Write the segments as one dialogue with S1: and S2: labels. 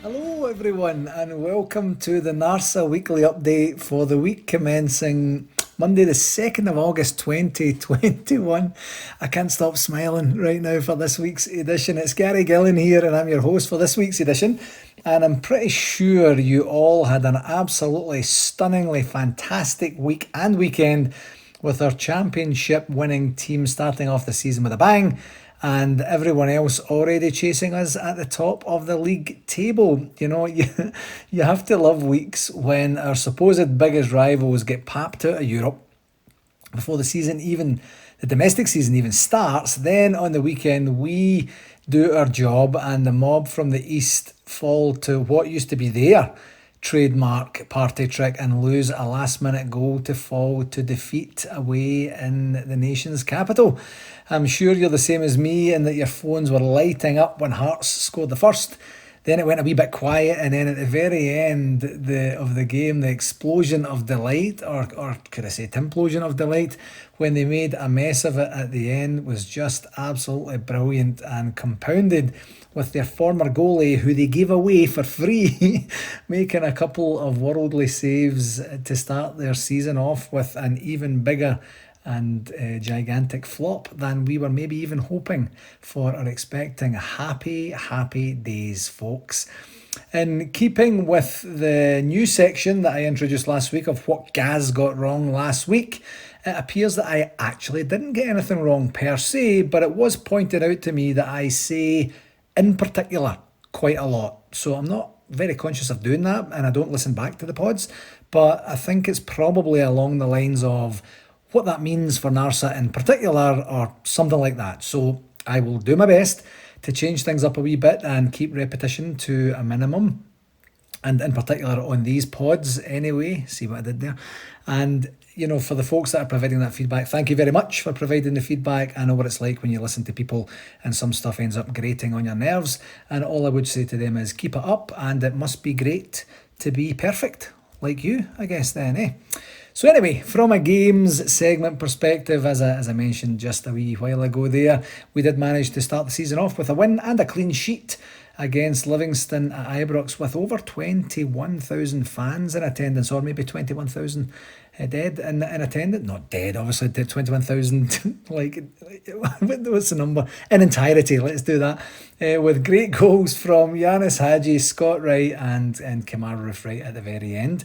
S1: Hello, everyone, and welcome to the NARSA weekly update for the week commencing Monday, the 2nd of August 2021. I can't stop smiling right now for this week's edition. It's Gary Gillen here, and I'm your host for this week's edition. And I'm pretty sure you all had an absolutely stunningly fantastic week and weekend with our championship winning team starting off the season with a bang and everyone else already chasing us at the top of the league table. You have to love weeks when our supposed biggest rivals get papped out of Europe before the domestic season even starts. Then on the weekend, we do our job and the mob from the east fall to what used to be their trademark party trick and lose a last minute goal to fall to defeat away in the nation's capital. I'm sure you're the same as me in that your phones were lighting up when Hearts scored the first. Then it went a wee bit quiet, and then at the very end of the game, the explosion of delight, or could I say timplosion of delight, when they made a mess of it at the end was just absolutely brilliant and compounded with their former goalie, who they gave away for free, making a couple of worldly saves to start their season off with an even bigger and gigantic flop than we were maybe even hoping for or expecting. Happy, happy days, folks. In keeping with the new section that I introduced last week of what Gaz got wrong last week, it appears that I actually didn't get anything wrong per se, but it was pointed out to me that I say in particular quite a lot. So I'm not very conscious of doing that, and I don't listen back to the pods, but I think it's probably along the lines of what that means for NARSA in particular or something like that. So I will do my best to change things up a wee bit and keep repetition to a minimum, and in particular on these pods anyway. See what I did there? And for the folks that are providing that feedback, thank you very much for providing the feedback. I know what it's like when you listen to people and some stuff ends up grating on your nerves, and all I would say to them is keep it up, and it must be great to be perfect like you, I guess then, eh? So anyway, from a games segment perspective, as I mentioned just a wee while ago there, we did manage to start the season off with a win and a clean sheet against Livingston at Ibrox with over 21,000 fans in attendance, or maybe 21,000 dead in attendance. Not dead, obviously, 21,000, like, what's the number? In entirety, let's do that. With great goals from Yanis Hadji, Scott Wright and Kemar Roofwright at the very end.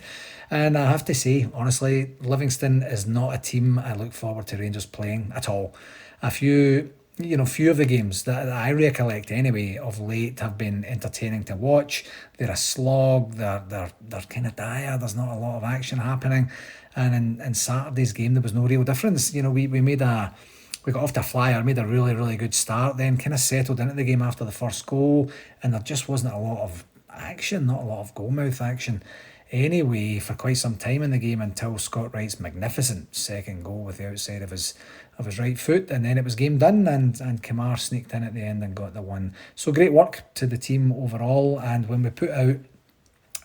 S1: And I have to say, honestly, Livingston is not a team I look forward to Rangers playing at all. A few of the games that I recollect anyway of late have been entertaining to watch. They're a slog. They're kind of dire. There's not a lot of action happening. And in Saturday's game, there was no real difference. We got off to a flyer, made a really, really good start, then kind of settled into the game after the first goal, and there just wasn't a lot of action, not a lot of goalmouth action anyway for quite some time in the game until Scott Wright's magnificent second goal with the outside of his right foot, and then it was game done, and Kamar sneaked in at the end and got the one. So great work to the team overall, and when we put out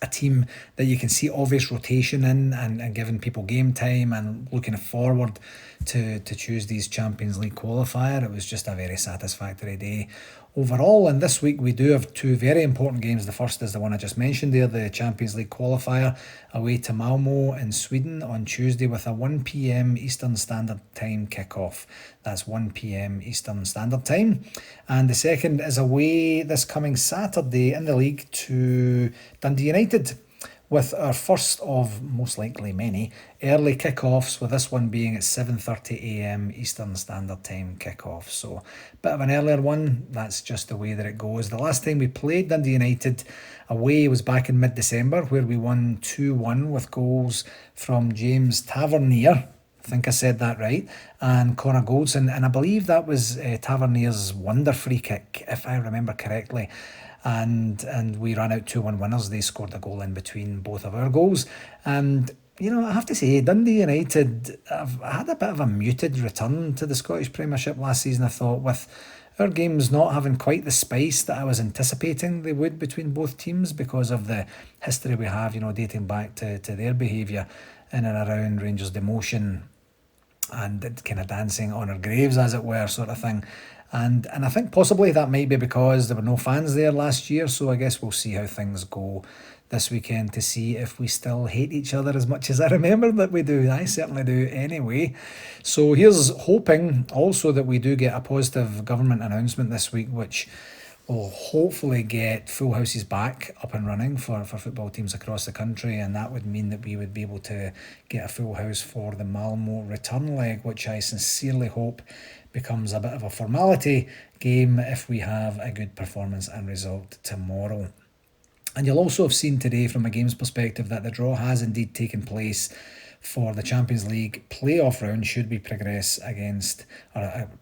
S1: a team that you can see obvious rotation in and giving people game time and looking forward to Tuesday's Champions League qualifier, it was just a very satisfactory day overall. And this week we do have two very important games. The first is the one I just mentioned there, the Champions League qualifier away to Malmo in Sweden on Tuesday with a 1 p.m. Eastern Standard Time kickoff. That's 1 p.m. Eastern Standard Time. And the second is away this coming Saturday in the league to Dundee United, with our first of most likely many early kickoffs, with this one being at 7:30 a.m. Eastern Standard Time kickoff. So a bit of an earlier one, that's just the way that it goes. The last time we played Dundee United away was back in mid-December, where we won 2-1 with goals from James Tavernier, I think I said that right, and Connor Goldson, and I believe that was Tavernier's wonder free kick, if I remember correctly. And we ran out 2-1 winners. They scored a goal in between both of our goals. And, I have to say, Dundee United have had a bit of a muted return to the Scottish Premiership last season, I thought, with our games not having quite the spice that I was anticipating they would between both teams because of the history we have, dating back to their behaviour in and around Rangers' demotion and kind of dancing on our graves, as it were, sort of thing. And I think possibly that might be because there were no fans there last year, so I guess we'll see how things go this weekend to see if we still hate each other as much as I remember that we do. I certainly do anyway. So here's hoping also that we do get a positive government announcement this week, which will hopefully get full houses back up and running for football teams across the country, and that would mean that we would be able to get a full house for the Malmo return leg, which I sincerely hope becomes a bit of a formality game if we have a good performance and result tomorrow. And you'll also have seen today from a games perspective that the draw has indeed taken place for the Champions League playoff round should we progress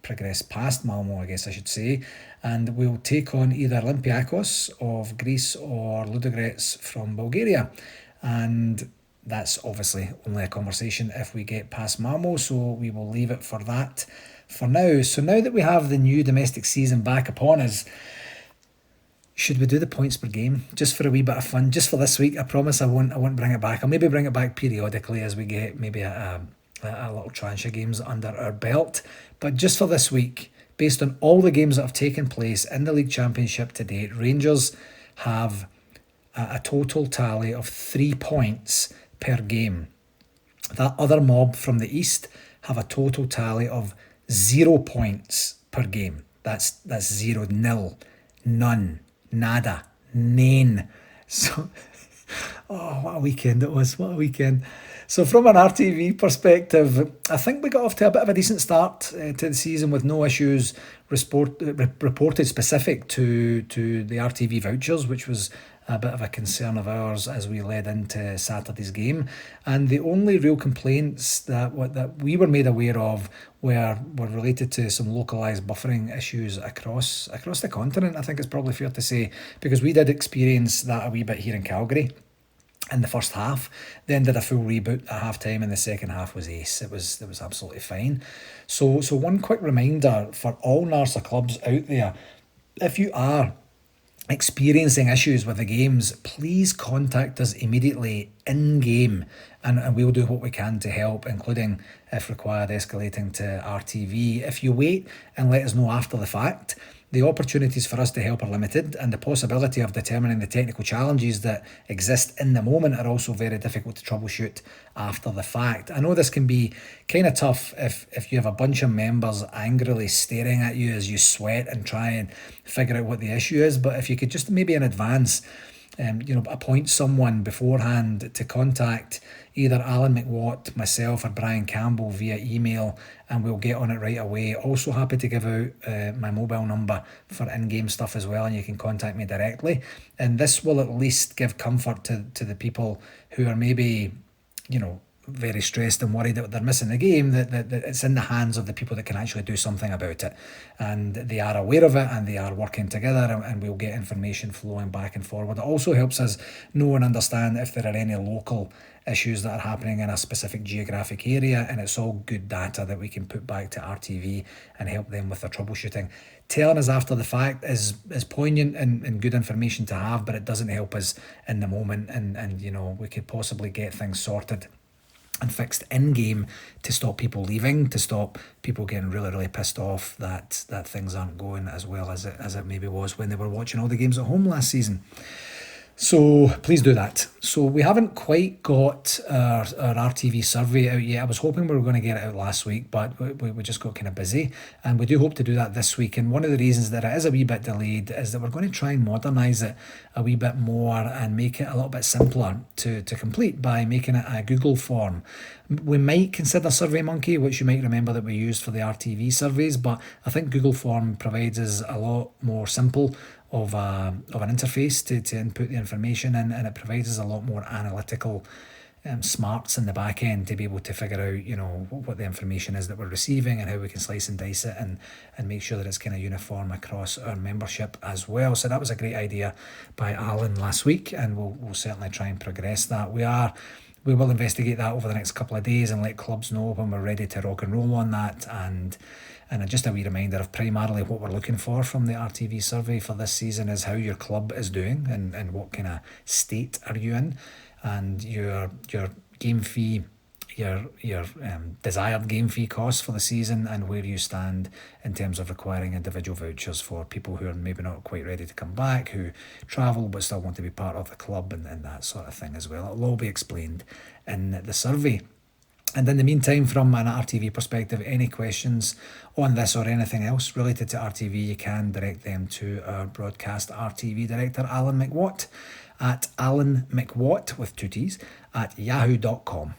S1: progress past Malmo, I guess I should say, and we'll take on either Olympiacos of Greece or Ludogorets from Bulgaria. And that's obviously only a conversation if we get past Malmo, so we will leave it for that for now. So now that we have the new domestic season back upon us, should we do the points per game just for a wee bit of fun, just for this week? I promise I won't bring it back. I'll maybe bring it back periodically as we get maybe a little tranche of games under our belt. But just for this week, based on all the games that have taken place in the League Championship to date, Rangers have a total tally of 3 points per game. That other mob from the East have a total tally of 0 points per game. That's 0, nil, none, nada, nane. So, oh, what a weekend it was. What a weekend. So from an RTV perspective, I think we got off to a bit of a decent start to the season with no issues reported specific to the RTV vouchers, which was a bit of a concern of ours as we led into Saturday's game. And the only real complaints that we were made aware of were related to some localised buffering issues across the continent, I think it's probably fair to say, because we did experience that a wee bit here in Calgary in the first half, then did a full reboot at half time, and the second half was ace. It was absolutely fine. So one quick reminder for all NARSA clubs out there: if you are experiencing issues with the games, please contact us immediately in game, and we'll do what we can to help, including, if required, escalating to RTV. If you wait and let us know after the fact, the opportunities for us to help are limited, and the possibility of determining the technical challenges that exist in the moment are also very difficult to troubleshoot after the fact. I know this can be kind of tough if you have a bunch of members angrily staring at you as you sweat and try and figure out what the issue is, but if you could just maybe in advance appoint someone beforehand to contact either Alan McWatt, myself, or Brian Campbell via email, and we'll get on it right away. Also happy to give out my mobile number for in-game stuff as well, and you can contact me directly. And this will at least give comfort to the people who are maybe, very stressed and worried that they're missing the game, that it's in the hands of the people that can actually do something about it. And they are aware of it, and they are working together, and we'll get information flowing back and forward. It also helps us know and understand if there are any local issues that are happening in a specific geographic area, and it's all good data that we can put back to RTV and help them with their troubleshooting. Telling us after the fact is poignant and good information to have, but it doesn't help us in the moment, and we could possibly get things sorted and fixed in game to stop people leaving, to stop people getting really, really pissed off that things aren't going as well as it maybe was when they were watching all the games at home last season. So please do that. So we haven't quite got our RTV survey out yet. I was hoping we were going to get it out last week, but we just got kind of busy, and we do hope to do that this week. And one of the reasons that it is a wee bit delayed is that we're going to try and modernise it a wee bit more and make it a little bit simpler to complete by making it a Google form. We might consider SurveyMonkey, which you might remember that we used for the RTV surveys, but I think Google form provides us a lot more simple of an interface to input the information in, and it provides us a lot more analytical smarts in the back end to be able to figure out what the information is that we're receiving and how we can slice and dice it and make sure that it's kind of uniform across our membership as well. So that was a great idea by Alan last week, and we'll certainly try and progress that. We will investigate that over the next couple of days and let clubs know when we're ready to rock and roll on that. And just a wee reminder of primarily what we're looking for from the RTV survey for this season is how your club is doing and what kind of state are you in. And your game fee your desired game fee costs for the season and where you stand in terms of requiring individual vouchers for people who are maybe not quite ready to come back, who travel but still want to be part of the club and that sort of thing as well. It'll all be explained in the survey. And in the meantime, from an RTV perspective, any questions on this or anything else related to RTV, you can direct them to our broadcast RTV director, Alan McWatt, at Alan McWatt with 2 T's at yahoo.com.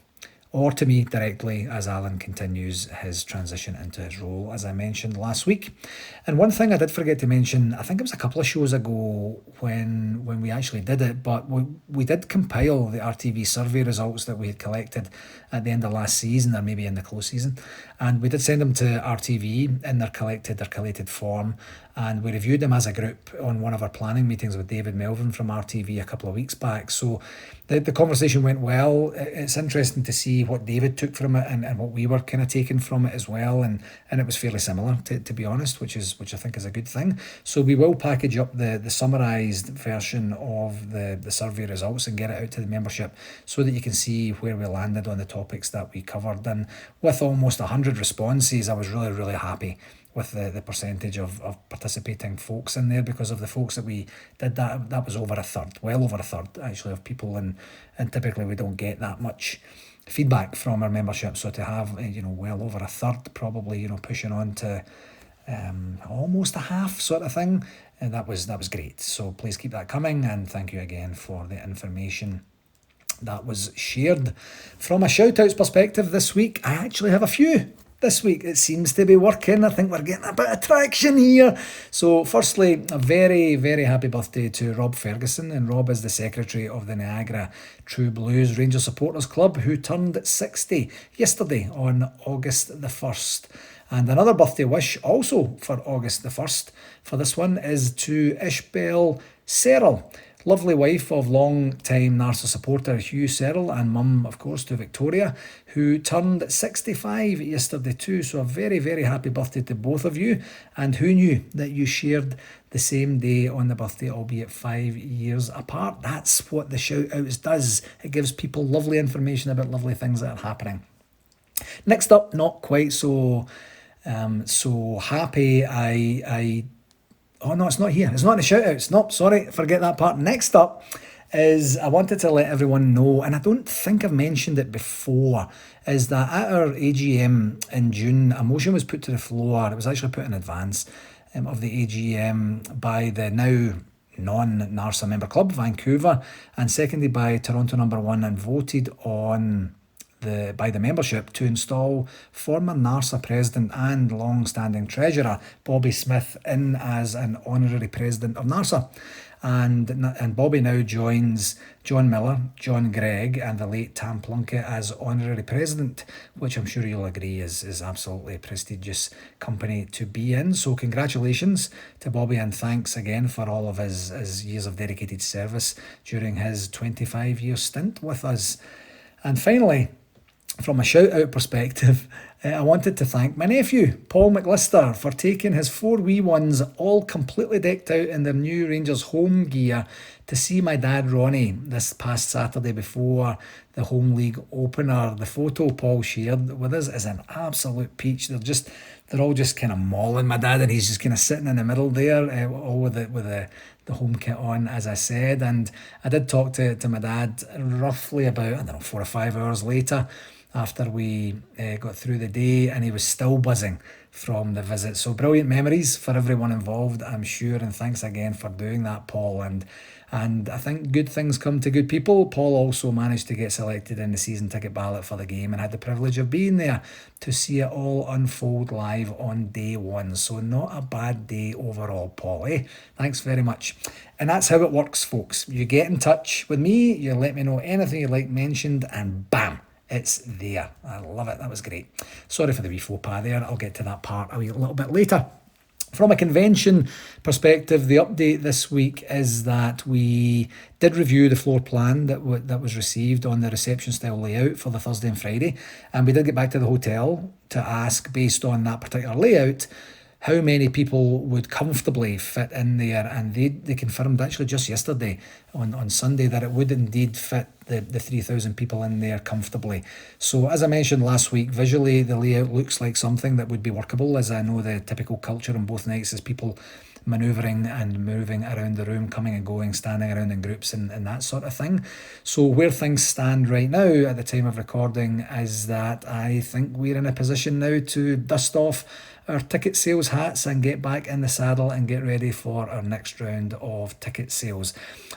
S1: Or to me directly as Alan continues his transition into his role, as I mentioned last week. And one thing I did forget to mention, I think it was a couple of shows ago when we actually did it, but we did compile the Rtv survey results that we had collected at the end of last season, or maybe in the close season, and we did send them to RTV in their collated form, and we reviewed them as a group on one of our planning meetings with David Melvin from RTV a couple of weeks back. So the conversation went well. It's interesting to see what David took from it and what we were kind of taking from it as well, and it was fairly similar to be honest, which I think is a good thing. So we will package up the summarised version of the survey results and get it out to the membership so that you can see where we landed on the topics that we covered. And with almost 100 responses, I was really happy with the percentage of participating folks in there, because of the folks that we did that was over a third, well over a third actually, of people, and typically we don't get that much feedback from our membership, so to have well over a third, probably pushing on to almost a half sort of thing, and that was great. So please keep that coming, and thank you again for the information that was shared. From a shout outs perspective this week, I actually have a few. This week it seems to be working. I think we're getting a bit of traction here. So firstly, a very happy birthday to Rob Ferguson, and Rob is the secretary of the Niagara True Blues Rangers Supporters Club, who turned 60 yesterday on August the 1st. And another birthday wish also for August the 1st for this one is to Ishbel Searle, lovely wife of long-time NARSA supporter Hugh Searle, and mum, of course, to Victoria, who turned 65 yesterday too. So a very happy birthday to both of you. And who knew that you shared the same day on the birthday, albeit 5 years apart? That's what the shout-outs does. It gives people lovely information about lovely things that are happening. Next up, not quite so happy. Oh no, it's not here. It's not in the shout-outs. Nope, sorry, forget that part. Next up is, I wanted to let everyone know, and I don't think I've mentioned it before, is that at our AGM in June, a motion was put to the floor. It was actually put in advance of the AGM by the now non-NARSA member club, Vancouver, and seconded by Toronto number 1, and voted on by the membership to install former NARSA president and long-standing treasurer Bobby Smith in as an honorary president of NARSA. And Bobby now joins John Miller, John Gregg, and the late Tam Plunkett as honorary president, which I'm sure you'll agree is absolutely a prestigious company to be in. So congratulations to Bobby, and thanks again for all of his years of dedicated service during his 25-year stint with us. And finally, from a shout-out perspective, I wanted to thank my nephew, Paul McLister, for taking his 4 wee ones, all completely decked out in their new Rangers home gear, to see my dad Ronnie this past Saturday before the home league opener. The photo Paul shared with us is an absolute peach. They're all just kind of mauling my dad, and he's just kind of sitting in the middle there, all with the home kit on, as I said. And I did talk to my dad roughly about 4 or 5 hours later, after we got through the day, and he was still buzzing from the visit. So brilliant memories for everyone involved, I'm sure, and thanks again for doing that, Paul. And I think good things come to good people. Paul also managed to get selected in the season ticket ballot for the game, and had the privilege of being there to see it all unfold live on day one. So not a bad day overall, Paul, eh? Thanks very much. And that's how it works, folks. You get in touch with me, you let me know anything you'd like mentioned, and bam, it's there. I love it. That was great. Sorry for the wee faux pas there. I'll get to that part a little bit later. From a convention perspective, the update this week is that we did review the floor plan that was received on the reception style layout for the Thursday and Friday, and we did get back to the hotel to ask, based on that particular layout, how many people would comfortably fit in there, and they confirmed actually just yesterday on Sunday that it would indeed fit the 3,000 people in there comfortably. So as I mentioned last week, visually the layout looks like something that would be workable, as I know the typical culture on both nights is people manoeuvring and moving around the room, coming and going, standing around in groups and that sort of thing. So where things stand right now at the time of recording is that I think we're in a position now to dust off our ticket sales hats and get back in the saddle and get ready for our next round of ticket sales.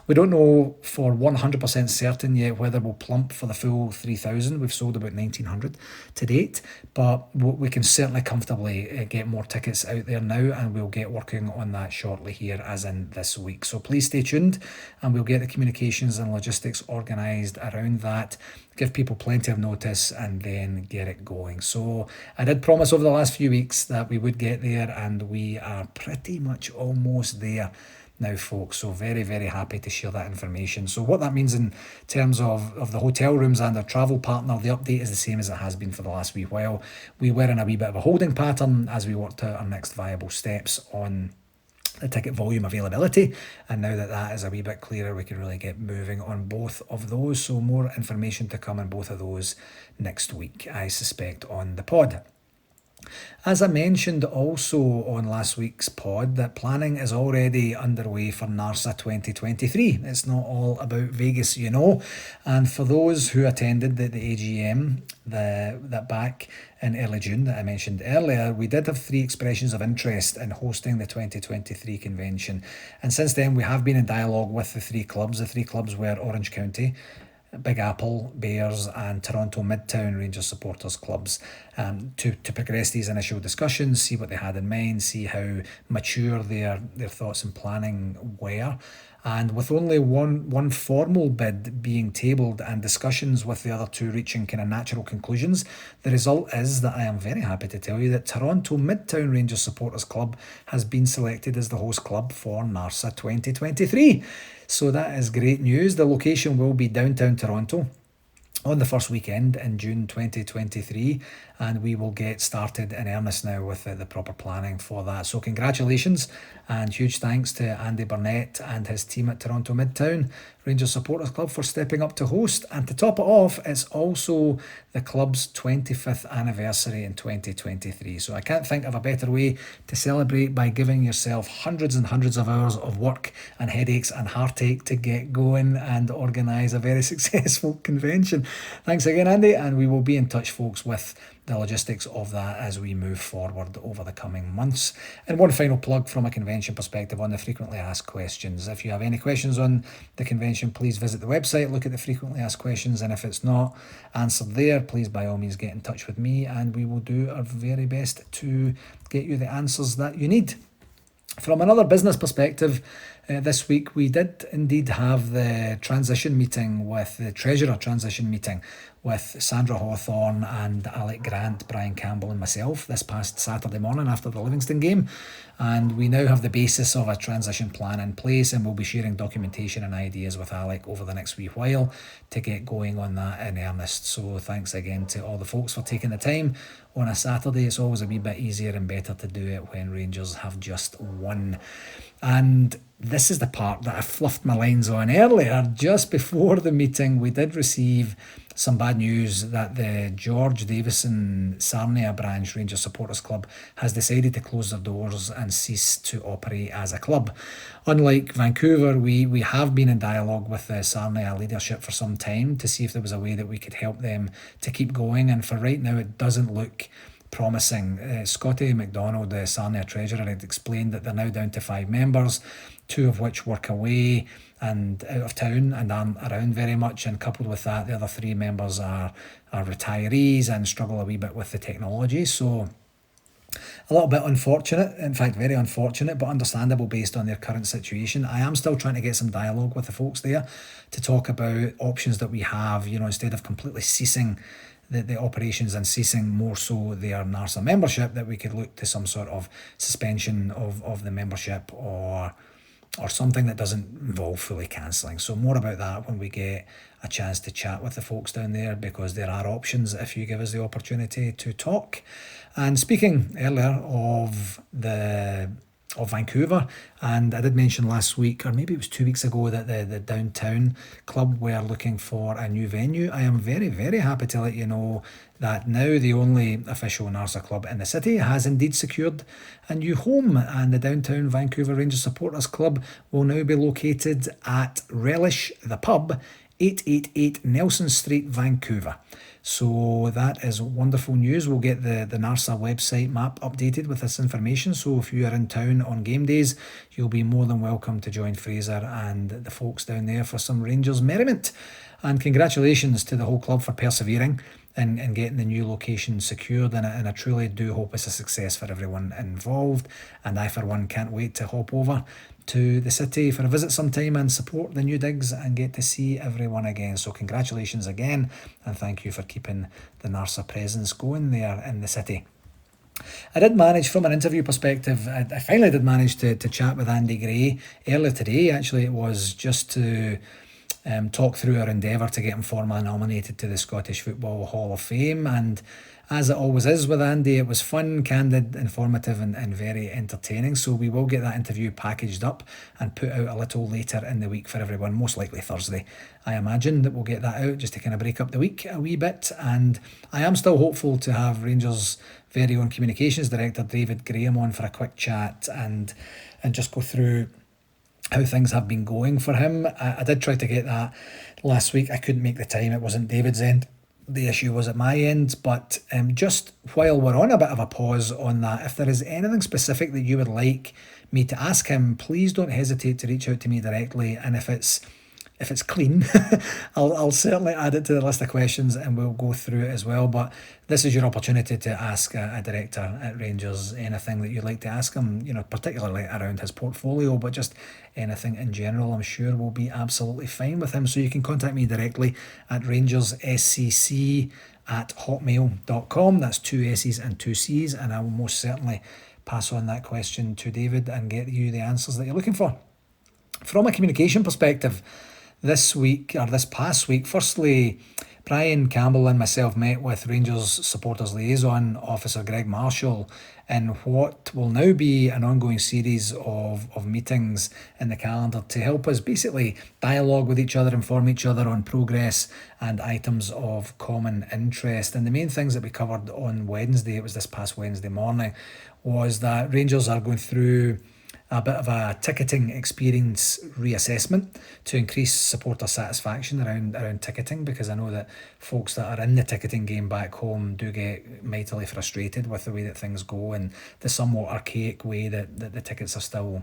S1: We don't know for 100% certain yet whether we'll plump for the full 3,000. We've sold about 1,900 to date, but we can certainly comfortably get more tickets out there now, and we'll get working on that shortly here, as in this week. So please stay tuned, and we'll get the communications and logistics organised around that, give people plenty of notice, and then get it going. So I did promise over the last few weeks that we would get there, and we are pretty much almost there now, folks. So very, very happy to share that information. So what that means in terms of the hotel rooms and our travel partner, the update is the same as it has been for the last wee while. We were in a wee bit of a holding pattern as we worked out our next viable steps on the ticket volume availability, and now that that is a wee bit clearer, we can really get moving on both of those. So more information to come on both of those next week, I suspect, on the pod. As I mentioned also on last week's pod, that planning is already underway for NARSA 2023. It's not all about Vegas, you know. And for those who attended the AGM that back in early June that I mentioned earlier, we did have 3 expressions of interest in hosting the 2023 convention. And since then, we have been in dialogue with the 3 clubs. The 3 clubs were Orange County, Big Apple, Bears and Toronto Midtown Rangers supporters clubs, to progress these initial discussions, see what they had in mind, see how mature their thoughts and planning were. And with only one formal bid being tabled and discussions with the other 2 reaching kind of natural conclusions, the result is that I am very happy to tell you that Toronto Midtown Rangers Supporters Club has been selected as the host club for NARSA 2023. So that is great news. The location will be downtown Toronto on the first weekend in June 2023, and we will get started in earnest now with the proper planning for that. So congratulations and huge thanks to Andy Burnett and his team at Toronto Midtown Rangers Supporters Club for stepping up to host. And to top it off, it's also the club's 25th anniversary in 2023. So I can't think of a better way to celebrate by giving yourself hundreds and hundreds of hours of work and headaches and heartache to get going and organise a very successful convention. Thanks again, Andy, and we will be in touch, folks, with the logistics of that as we move forward over the coming months. And one final plug from a convention perspective on the frequently asked questions. If you have any questions on the convention, please visit the website, look at the frequently asked questions, and if it's not answered there, please by all means get in touch with me and we will do our very best to get you the answers that you need. From another business perspective, this week we did indeed have the transition meeting with the Treasurer transition meeting with Sandra Hawthorne and Alec Grant, Brian Campbell and myself this past Saturday morning after the Livingston game. And we now have the basis of a transition plan in place, and we'll be sharing documentation and ideas with Alec over the next wee while to get going on that in earnest. So thanks again to all the folks for taking the time on a Saturday. It's always a wee bit easier and better to do it when Rangers have just won. And this is the part that I fluffed my lines on earlier. Just before the meeting, we did receive some bad news that the George Davison Sarnia branch Rangers Supporters Club has decided to close their doors and cease to operate as a club. Unlike Vancouver, we have been in dialogue with the Sarnia leadership for some time to see if there was a way that we could help them to keep going, and for right now it doesn't look promising. Scotty McDonald, the Sarnia treasurer, had explained that they're now down to 5 members, 2 of which work away and out of town and aren't around very much, and coupled with that, the other 3 members are retirees and struggle a wee bit with the technology. So a little bit unfortunate, in fact very unfortunate, but understandable based on their current situation. I am still trying to get some dialogue with the folks there to talk about options that we have, instead of completely ceasing the operations and ceasing more so their NARSA membership, that we could look to some sort of suspension of the membership or or something that doesn't involve fully cancelling. So more about that when we get a chance to chat with the folks down there, because there are options if you give us the opportunity to talk. And speaking earlier of Vancouver, and I did mention last week, or maybe it was 2 weeks ago, that the Downtown Club were looking for a new venue. I am very, very happy to let you know that now the only official NARSA club in the city has indeed secured a new home, and the Downtown Vancouver Rangers Supporters Club will now be located at Relish the Pub, 888 Nelson Street, Vancouver. So that is wonderful news. We'll get the NARSA website map updated with this information. So if you are in town on game days, you'll be more than welcome to join Fraser and the folks down there for some Rangers merriment. And congratulations to the whole club for persevering and getting the new location secured. And I truly do hope it's a success for everyone involved. And I, for one, can't wait to hop over to the city for a visit sometime and support the new digs and get to see everyone again. So congratulations again, and thank you for keeping the NARSA presence going there in the city. I did manage, from an interview perspective, I finally did manage to chat with Andy Gray earlier today. Actually, it was just to talk through our endeavour to get him formally nominated to the Scottish Football Hall of Fame. And as it always is with Andy, it was fun, candid, informative and very entertaining. So we will get that interview packaged up and put out a little later in the week for everyone, most likely Thursday. I imagine that we'll get that out just to kind of break up the week a wee bit. And I am still hopeful to have Rangers' very own communications director, David Graham, on for a quick chat and just go through how things have been going for him. I did try to get that last week. I couldn't make the time. It wasn't David's end. The issue was at my end. But just while we're on a bit of a pause on that, if there is anything specific that you would like me to ask him, please don't hesitate to reach out to me directly. And if it's clean, I'll certainly add it to the list of questions and we'll go through it as well. But this is your opportunity to ask a director at Rangers anything that you'd like to ask him, particularly around his portfolio, but just anything in general. I'm sure will be absolutely fine with him. So you can contact me directly at rangersscc@hotmail.com. That's 2 S's and 2 C's, and I will most certainly pass on that question to David and get you the answers that you're looking for. From a communication perspective, this past week, firstly, Brian Campbell and myself met with Rangers Supporters Liaison Officer Greg Marshall in what will now be an ongoing series of meetings in the calendar to help us basically dialogue with each other, inform each other on progress and items of common interest. And the main things that we covered on Wednesday, it was this past Wednesday morning, was that Rangers are going through a bit of a ticketing experience reassessment to increase supporter satisfaction around ticketing, because I know that folks that are in the ticketing game back home do get mightily frustrated with the way that things go and the somewhat archaic way that the tickets are still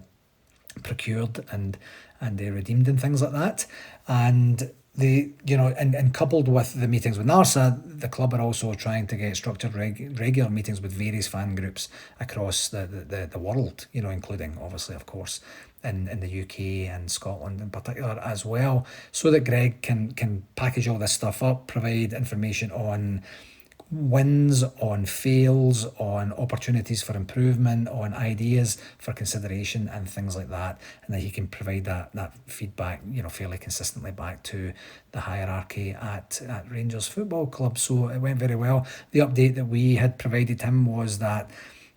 S1: procured and they're redeemed and things like that. And and coupled with the meetings with NARSA, the club are also trying to get structured regular meetings with various fan groups across the world, including obviously, of course, in the UK and Scotland in particular as well, so that Greg can package all this stuff up, provide information on wins, on fails, on opportunities for improvement, on ideas for consideration and things like that, and that he can provide that feedback fairly consistently back to the hierarchy at Rangers Football Club. So it went very well. The update that we had provided him was that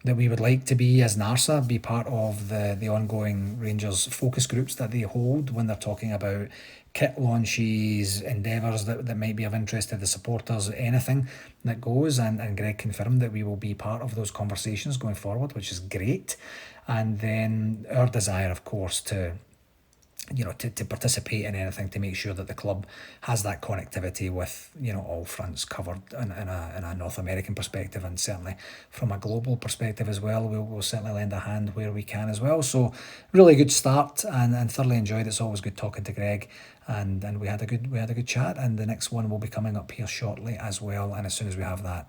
S1: we would like to be, as NARSA, be part of the ongoing Rangers focus groups that they hold when they're talking about kit launches, endeavours that might be of interest to the supporters, anything that goes. And Greg confirmed that we will be part of those conversations going forward, which is great. And then our desire, of course, to participate in anything to make sure that the club has that connectivity with all fronts covered in a North American perspective, and certainly from a global perspective as well. We'll certainly lend a hand where we can as well. So really good start and thoroughly enjoyed. It's always good talking to Greg, and we had a good chat, and the next one will be coming up here shortly as well. And as soon as we have that,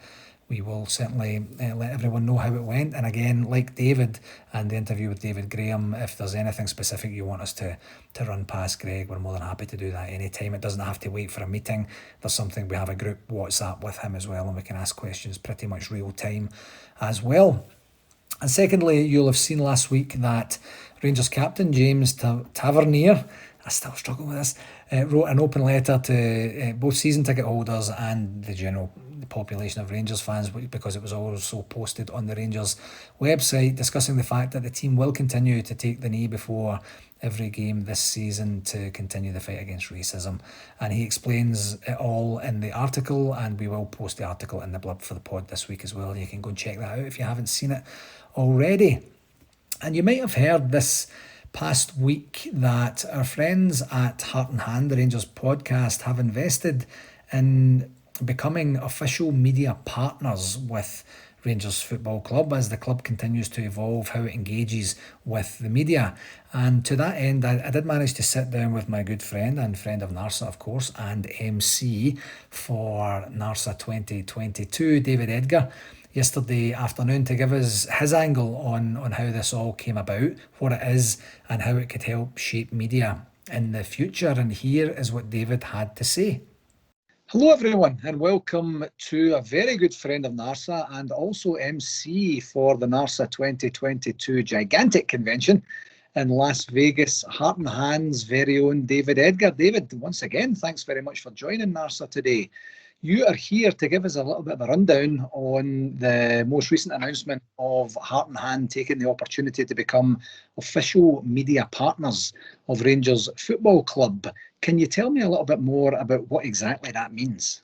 S1: we will certainly let everyone know how it went. And again, like David and the interview with David Graham, if there's anything specific you want us to run past Greg, we're more than happy to do that anytime. It doesn't have to wait for a meeting. There's something, we have a group WhatsApp with him as well, and we can ask questions pretty much real time as well. And secondly, you'll have seen last week that Rangers captain James Tavernier, I still struggle with this, wrote an open letter to both season ticket holders and the general population of Rangers fans, because it was also posted on the Rangers website, discussing the fact that the team will continue to take the knee before every game this season to continue the fight against racism. And he explains it all in the article, and we will post the article in the blurb for the pod this week as well. You can go and check that out if you haven't seen it already. And you might have heard this past week that our friends at Heart and Hand, the Rangers podcast, have invested in becoming official media partners with Rangers Football Club as the club continues to evolve how it engages with the media. And to that end, I did manage to sit down with my good friend and friend of NARSA, of course, and MC for NARSA 2022, David Edgar, yesterday afternoon to give us his angle on how this all came about, what it is, and how it could help shape media in the future. And here is what David had to say. Hello everyone, and welcome to a very good friend of NARSA and also MC for the NARSA 2022 gigantic convention in Las Vegas, Heart and Hand's very own David Edgar. David, once again, thanks very much for joining NARSA today. You are here to give us a little bit of a rundown on the most recent announcement of Heart and Hand taking the opportunity to become official media partners of Rangers Football Club. Can you tell me a little bit more about what exactly that means?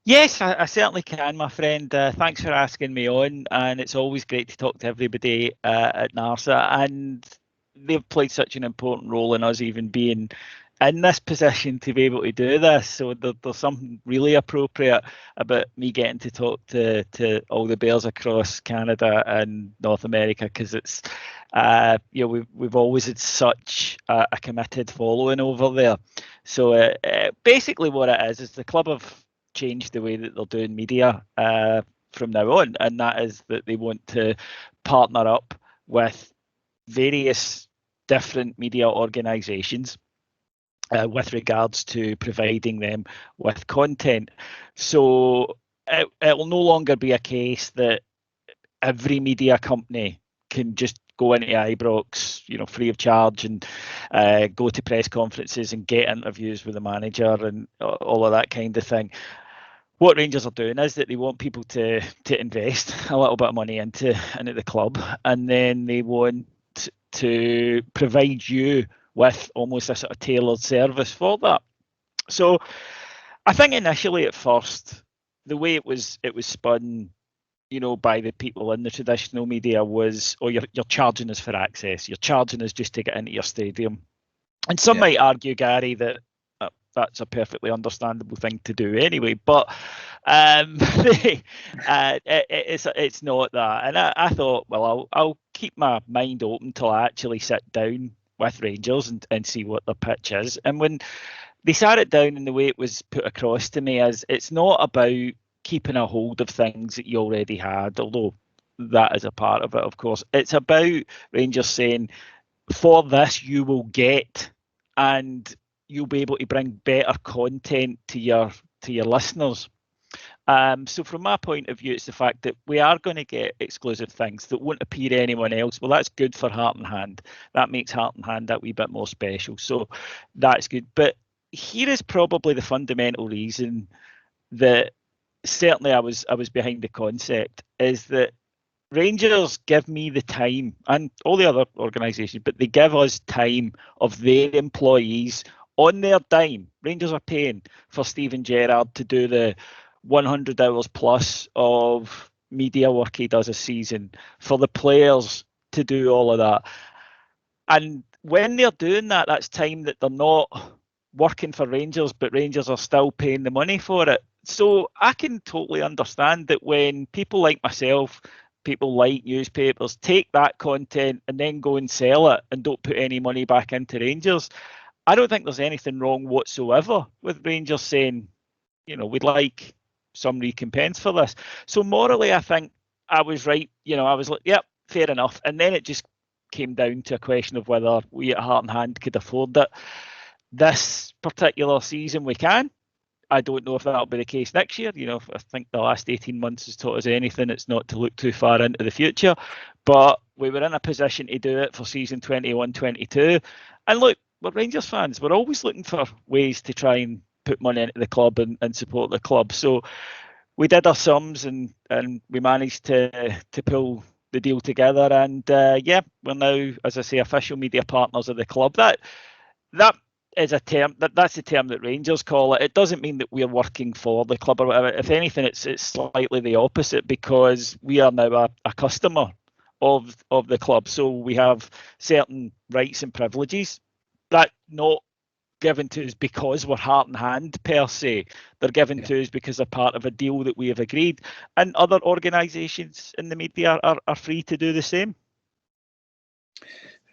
S2: Yes, I certainly can, my friend. Thanks for asking me on, and it's always great to talk to everybody at NARSA, and they've played such an important role in us even being in this position to be able to do this. So there's something really appropriate about me getting to talk to all the Bears across Canada and North America, because it's we've always had such a committed following over there. So basically what it is the club have changed the way that they're doing media from now on, and that is that they want to partner up with various different media organisations with regards to providing them with content. So it will no longer be a case that every media company can just go into Ibrox, free of charge, and go to press conferences and get interviews with the manager and all of that kind of thing. What Rangers are doing is that they want people to invest a little bit of money into the club, and then they want to provide you with almost a sort of tailored service for that. So I think initially at first, the way it was spun, by the people in the traditional media was, you're charging us for access. You're charging us just to get into your stadium. And some might argue, Gary, that that's a perfectly understandable thing to do anyway. But it's not that. And I thought, well, I'll keep my mind open till I actually sit down with Rangers and see what their pitch is. And when they sat it down, and the way it was put across to me is, it's not about keeping a hold of things that you already had, although that is a part of it, of course. It's about Rangers saying, for this you will get, and you'll be able to bring better content to your listeners. So from my point of view, it's the fact that we are going to get exclusive things that won't appear to anyone else. Well, that's good for Heart and Hand. That makes Heart and Hand that wee bit more special. So that's good. But here is probably the fundamental reason that certainly I was behind the concept, is that Rangers give me the time, and all the other organisations, but they give us time of their employees on their dime. Rangers are paying for Steven Gerrard to do the 100 hours plus of media work he does a season, for the players to do all of that. And when they're doing that, that's time that they're not working for Rangers, but Rangers are still paying the money for it. So I can totally understand that when people like myself, people like newspapers, take that content and then go and sell it and don't put any money back into Rangers, I don't think there's anything wrong whatsoever with Rangers saying, we'd like some recompense for this. So morally, I think I was right. I was like, yep, fair enough. And then it just came down to a question of whether we at Heart and Hand could afford it. This particular season we can. I don't know if that'll be the case next year. You know, I think the last 18 months has taught us anything. It's not to look too far into the future. But we were in a position to do it for season 21-22. And look, we're Rangers fans. We're always looking for ways to try and put money into the club and support the club. So we did our sums and we managed to pull the deal together. And yeah, we're now, as I say, official media partners of the club. That is a term that's the term that Rangers call it. It doesn't mean that we're working for the club or whatever. If anything, it's slightly the opposite, because we are now a customer of the club. So we have certain rights and privileges that not given to us because we're heart and hand per se. They're given to us because they're part of a deal that we have agreed, and other organisations in the media are free to do the same.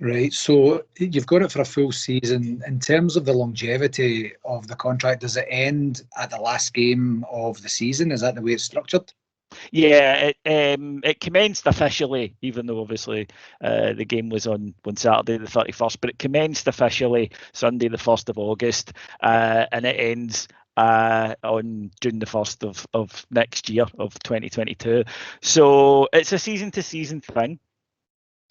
S1: Right, so you've got it for a full season. In terms of the longevity of the contract, does it end at the last game of the season? Is that the way it's structured?
S2: Yeah, it commenced officially, even though obviously the game was on Saturday the 31st, but it commenced officially Sunday the 1st of August, and it ends on June the 1st of next year, of 2022. So it's a season-to-season thing.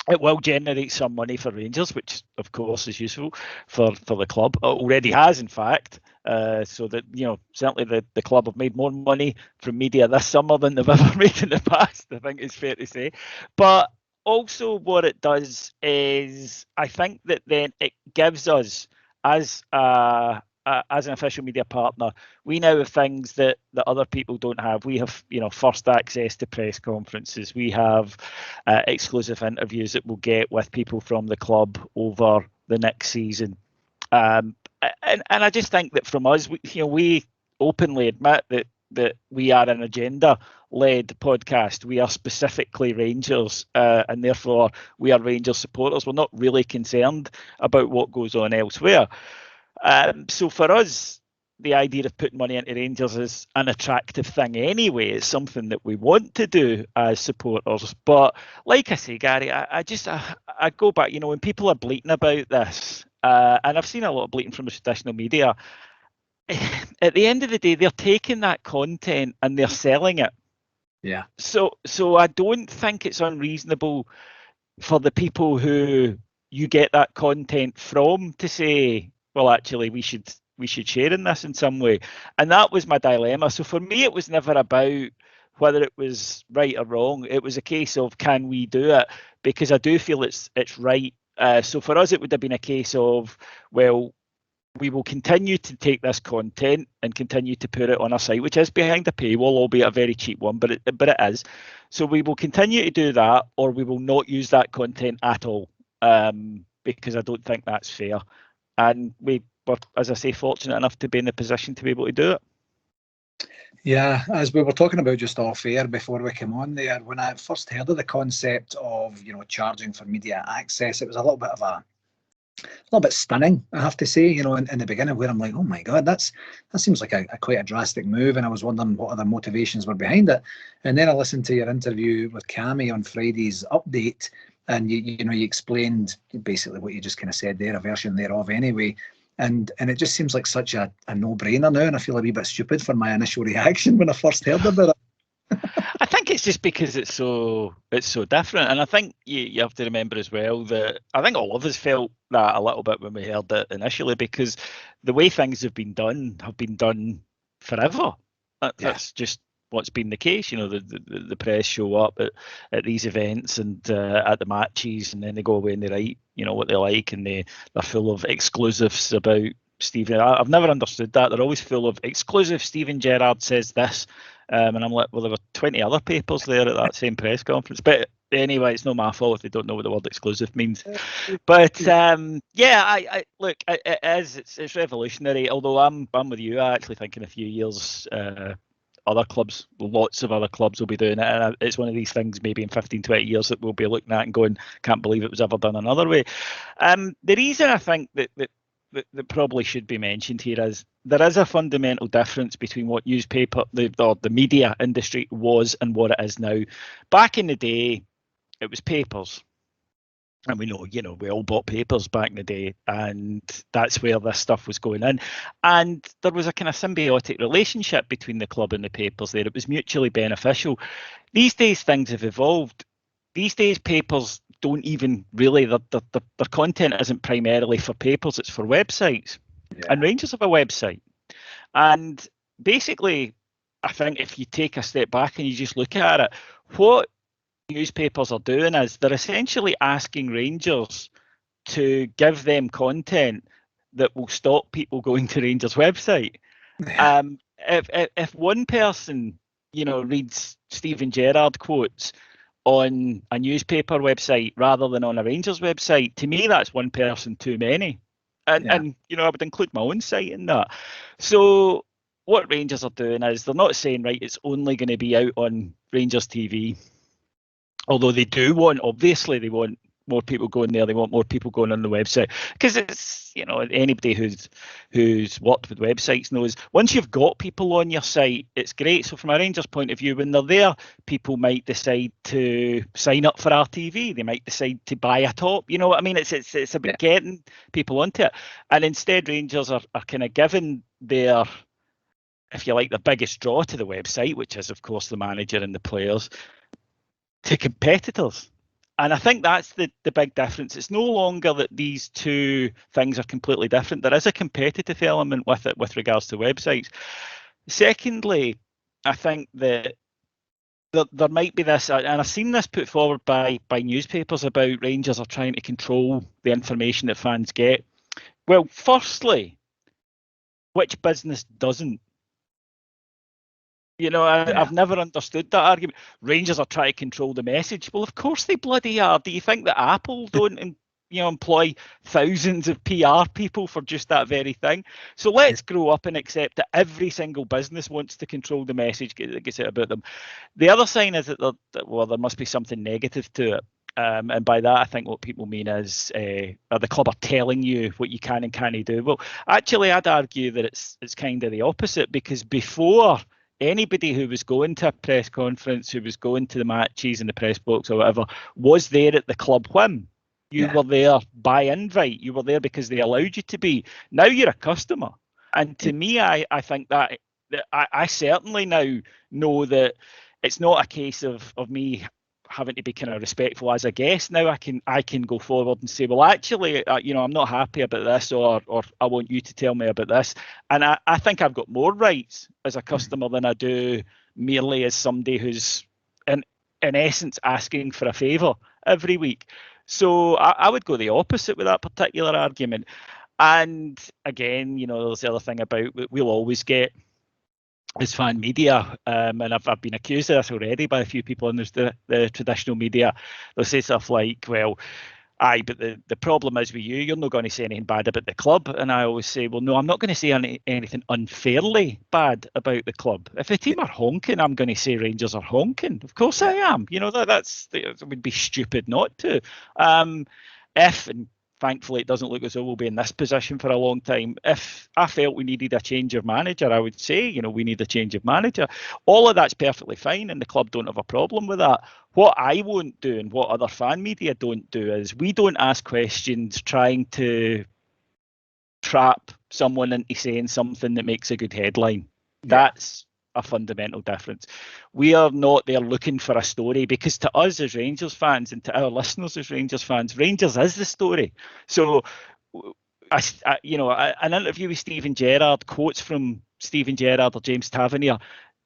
S2: It will generate some money for Rangers, which of course is useful for the club. It already has, in fact. So that, you know, certainly the club have made more money from media this summer than they've ever made in the past, I think it's fair to say. But also what it does is, I think that then it gives us, as an official media partner, we now have things that other people don't have. We have, you know, first access to press conferences. We have exclusive interviews that we'll get with people from the club over the next season. And I just think that from us, we openly admit that we are an agenda-led podcast. We are specifically Rangers, and therefore we are Rangers supporters. We're not really concerned about what goes on elsewhere. So for us, the idea of putting money into Rangers is an attractive thing anyway. It's something that we want to do as supporters. But like I say, Gary, I go back, you know, when people are bleating about this, and I've seen a lot of bleating from the traditional media, at the end of the day, they're taking that content and they're selling it.
S1: Yeah. So
S2: I don't think it's unreasonable for the people who you get that content from to say, well, actually, we should share in this in some way. And that was my dilemma. So for me, it was never about whether it was right or wrong. It was a case of, can we do it? Because I do feel it's right. So for us, it would have been a case of, well, we will continue to take this content and continue to put it on our site, which is behind a paywall, albeit a very cheap one, but it is. So we will continue to do that, or we will not use that content at all, because I don't think that's fair. And we were, as I say, fortunate enough to be in the position to be able to do it.
S1: Yeah, as we were talking about just off air before we came on there, when I first heard of the concept of, you know, charging for media access, it was a little bit stunning, I have to say, you know, in the beginning, where I'm like, oh my God, that seems like a quite a drastic move. And I was wondering what other motivations were behind it. And then I listened to your interview with Cammy on Friday's update, and you explained basically what you just kind of said there, a version thereof anyway. And it just seems like such a no-brainer now, and I feel a wee bit stupid for my initial reaction when I first heard about it.
S2: I think it's just because it's so different, and I think you have to remember as well that I think all of us felt that a little bit when we heard it initially, because the way things have been done forever. That's just what's been the case. You know, the press show up at these events and at the matches, and then they go away and they write, you know, what they like, and they're full of exclusives about Stephen. I've never understood that. They're always full of exclusive. Stephen Gerrard says this, and I'm like, well, there were 20 other papers there at that same press conference. But anyway, it's not my fault if they don't know what the word exclusive means. But I look, it's revolutionary. Although I'm with you. I actually think in a few years, lots of other clubs will be doing it, and it's one of these things maybe in 15-20 years that we'll be looking at and going, can't believe it was ever done another way. The reason I think that probably should be mentioned here is there is a fundamental difference between what newspaper, the media industry was and what it is now. Back in the day, it was papers. And we know, we all bought papers back in the day, and that's where this stuff was going in. And there was a kind of symbiotic relationship between the club and the papers there. It was mutually beneficial. These days, things have evolved. These days, papers don't even really, their content isn't primarily for papers, it's for websites. Yeah. And Rangers have a website. And basically, I think if you take a step back and you just look at it, what newspapers are doing is they're essentially asking Rangers to give them content that will stop people going to Rangers' website. Yeah. If one person, reads Steven Gerrard quotes on a newspaper website rather than on a Rangers website, to me that's one person too many. And I would include my own site in that. So what Rangers are doing is they're not saying, right, it's only going to be out on Rangers TV. Although they do obviously they want more people going there. They want more people going on the website, because it's, anybody who's worked with websites knows once you've got people on your site, it's great. So from a Rangers point of view, when they're there, people might decide to sign up for RTV. They might decide to buy a top. You know what I mean? It's about getting people onto it. And instead, Rangers are kind of given their, if you like, the biggest draw to the website, which is, of course, the manager and the players, to competitors. And I think that's the big difference. It's no longer that these two things are completely different. There is a competitive element with it with regards to websites. Secondly, I think that there might be this, and I've seen this put forward by newspapers about Rangers are trying to control the information that fans get. Well, firstly, which business doesn't? I've never understood that argument. Rangers are trying to control the message. Well, of course they bloody are. Do you think that Apple don't, employ thousands of PR people for just that very thing? So let's grow up and accept that every single business wants to control the message that gets out about them. The other sign is that there must be something negative to it. And by that, I think what people mean is the club are telling you what you can and can't do. Well, actually, I'd argue that it's kind of the opposite, because before, anybody who was going to a press conference, who was going to the matches in the press box or whatever, was there at the club whim. You were there by invite. You were there because they allowed you to be. Now you're a customer. And to me, I think that I certainly now know that it's not a case of me having to be kind of respectful as a guest. Now I can go forward and say, well, actually, I'm not happy about this, or I want you to tell me about this. And I think I've got more rights as a customer than I do merely as somebody who's in essence asking for a favour every week. So I would go the opposite with that particular argument. And again, there's the other thing about we'll always get as fan media, and I've been accused of this already by a few people in the traditional media. They'll say stuff like, well, aye, but the problem is with you're not going to say anything bad about the club. And I always say, well, no, I'm not going to say anything unfairly bad about the club. If the team are honking, I'm going to say Rangers are honking. Of course I am. It would be stupid not to. And thankfully, it doesn't look as though we'll be in this position for a long time. If I felt we needed a change of manager, I would say, we need a change of manager. All of that's perfectly fine, and the club don't have a problem with that. What I won't do, and what other fan media don't do, is we don't ask questions trying to trap someone into saying something that makes a good headline. That's a fundamental difference. We are not there looking for a story, because to us as Rangers fans and to our listeners as Rangers fans, Rangers is the story. So an interview with Steven Gerrard, quotes from Steven Gerrard or James Tavernier,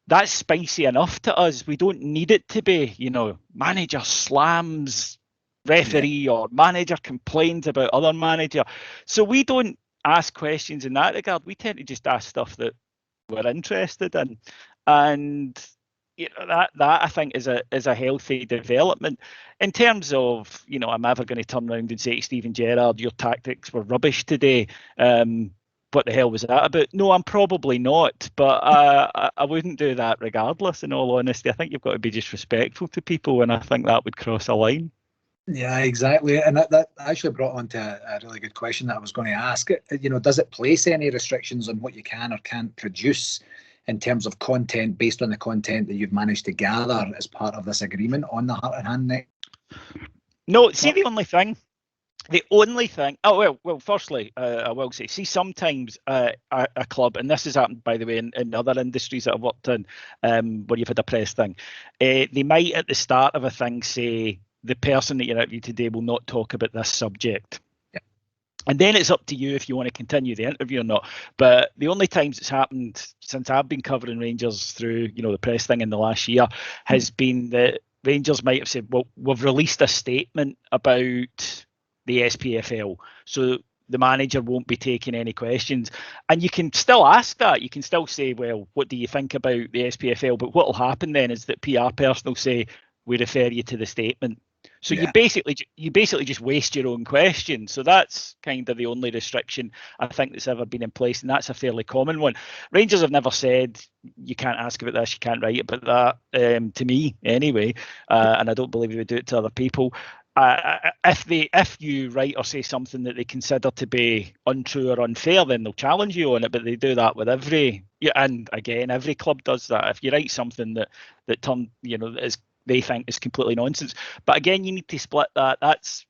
S2: that's spicy enough to us. We don't need it to be, manager slams referee or manager complains about other manager. So we don't ask questions in that regard. We tend to just ask stuff that we're interested in, and that I think is a healthy development. In terms of, I'm ever going to turn around and say to Steven Gerrard, your tactics were rubbish today. What the hell was that about? No, I'm probably not, but I wouldn't do that regardless, in all honesty. I think you've got to be just respectful to people, and I think that would cross a line.
S3: Yeah, exactly. And that actually brought on to a really good question that I was going to ask. Does it place any restrictions on what you can or can't produce in terms of content based on the content that you've managed to gather as part of this agreement on the Heart and Hand Net?
S2: No, see, the only thing The only thing, well, firstly, I will say, see, sometimes a club, and this has happened, by the way, in other industries that I've worked in, where you've had a press thing, they might at the start of a thing say, the person that you interview today will not talk about this subject.
S3: Yeah.
S2: And then it's up to you if you want to continue the interview or not. But the only times it's happened since I've been covering Rangers through, the press thing in the last year, has been that Rangers might have said, well, we've released a statement about the SPFL, so the manager won't be taking any questions. And you can still ask that. You can still say, well, what do you think about the SPFL? But what will happen then is that PR person will say, we refer you to the statement. So you basically just waste your own question. So that's kind of the only restriction I think that's ever been in place, and that's a fairly common one. Rangers have never said you can't ask about this, you can't write about that, to me anyway, and I don't believe they would do it to other people. If you write or say something that they consider to be untrue or unfair, then they'll challenge you on it. But they do that with every club does that. If you write something that is they think is completely nonsense, but again, you need to split that. That's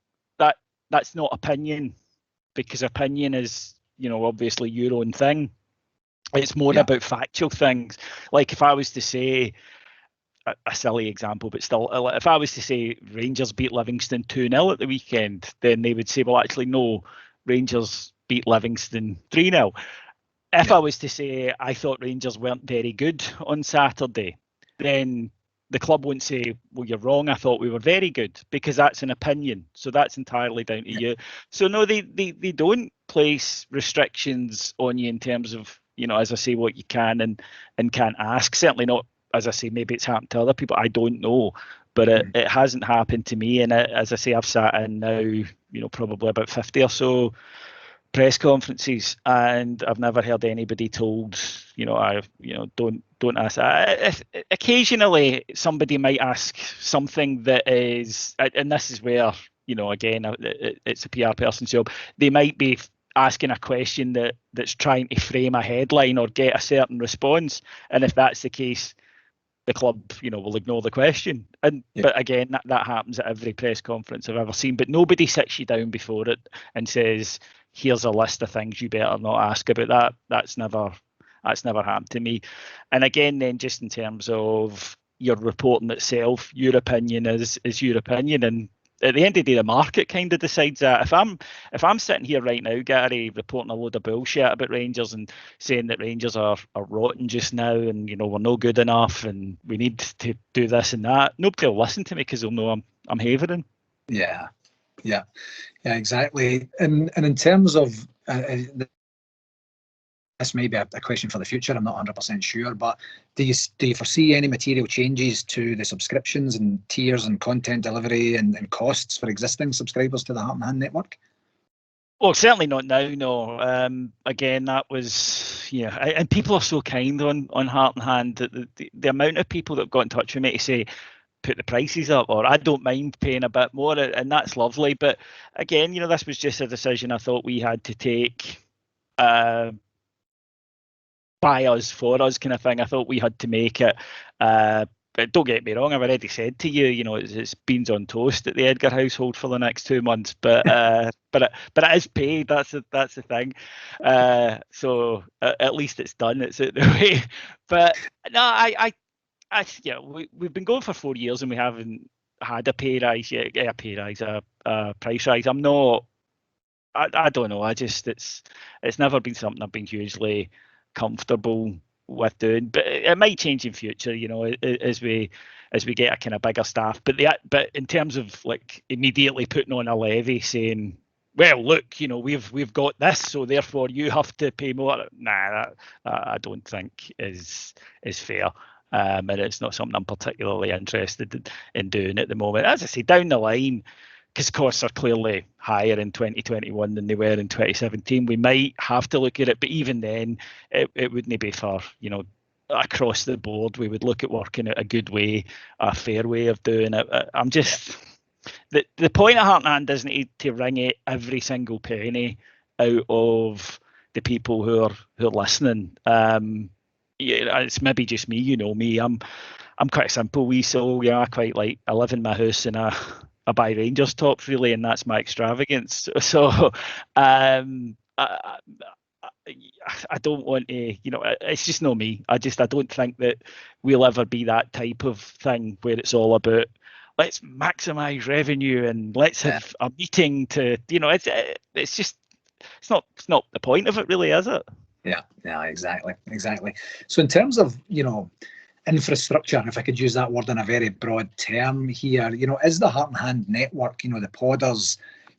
S2: not opinion, because opinion is obviously your own thing. It's more about factual things. Like if I was to say, a silly example, but still, if I was to say Rangers beat Livingston 2-0 at the weekend, then they would say, well, actually, no, Rangers beat Livingston 3-0. If I was to say I thought Rangers weren't very good on Saturday, then the club won't say, well, you're wrong, I thought we were very good, because that's an opinion. So that's entirely down to you. So no, they don't place restrictions on you in terms of, as I say, what you can and can't ask. Certainly not, as I say, maybe it's happened to other people. I don't know, but it hasn't happened to me. And as I say, I've sat in now, probably about 50 or so press conferences, and I've never heard anybody told, don't ask. Occasionally, somebody might ask something that is, and this is where, again, it's a PR person's job. They might be asking a question that's trying to frame a headline or get a certain response, and if that's the case, the club, will ignore the question. But again, that happens at every press conference I've ever seen. But nobody sits you down before it and says, here's a list of things you better not ask about. That. That's never happened to me. And again, then just in terms of your reporting itself, your opinion is your opinion, and at the end of the day, the market kind of decides that. If I'm sitting here right now, Gary, reporting a load of bullshit about Rangers and saying that Rangers are rotten just now, and we're no good enough, and we need to do this and that, nobody will listen to me because they'll know I'm havering.
S3: Yeah, exactly. And in terms of this may be a question for the future, I'm not 100% sure, but do you foresee any material changes to the subscriptions and tiers and content delivery and costs for existing subscribers to the Heart and Hand network?
S2: Well, certainly not now, no. Again, that was, and people are so kind on Heart and Hand that the amount of people that have got in touch with me to say, put the prices up, or I don't mind paying a bit more, and that's lovely. But again, this was just a decision I thought we had to take, by us, for us kind of thing. I thought we had to make it. But don't get me wrong, I've already said to you, it's beans on toast at the Edgar household for the next 2 months. But it is paid. That's the thing. So at least it's done. It's out the way. But no, we've been going for 4 years and we haven't had a pay rise yet. A pay rise, a price rise. I'm not. I don't know. It's never been something I've been hugely comfortable with doing, but it might change in future, as we get a kind of bigger staff. But in terms of like immediately putting on a levy saying, well, look, we've got this, so therefore you have to pay more. Nah, that I don't think is fair. And it's not something I'm particularly interested in doing at the moment. As I say, down the line, because costs are clearly higher in 2021 than they were in 2017, we might have to look at it. But even then, it wouldn't be for, across the board. We would look at working out a good way, a fair way of doing it. I'm just... The point of Heart and Hand isn't to wring it every single penny out of the people who are listening. It's maybe just me, me. I'm quite simple. I quite like, I live in my house in a I buy Rangers tops really, and that's my extravagance. So I don't want to, it's just not me. I don't think that we'll ever be that type of thing where it's all about let's maximize revenue and let's have a meeting to, it's not the point of it really, is it?
S3: Yeah, exactly. So in terms of, infrastructure, if I could use that word in a very broad term here, is the Heart and Hand network, the podders,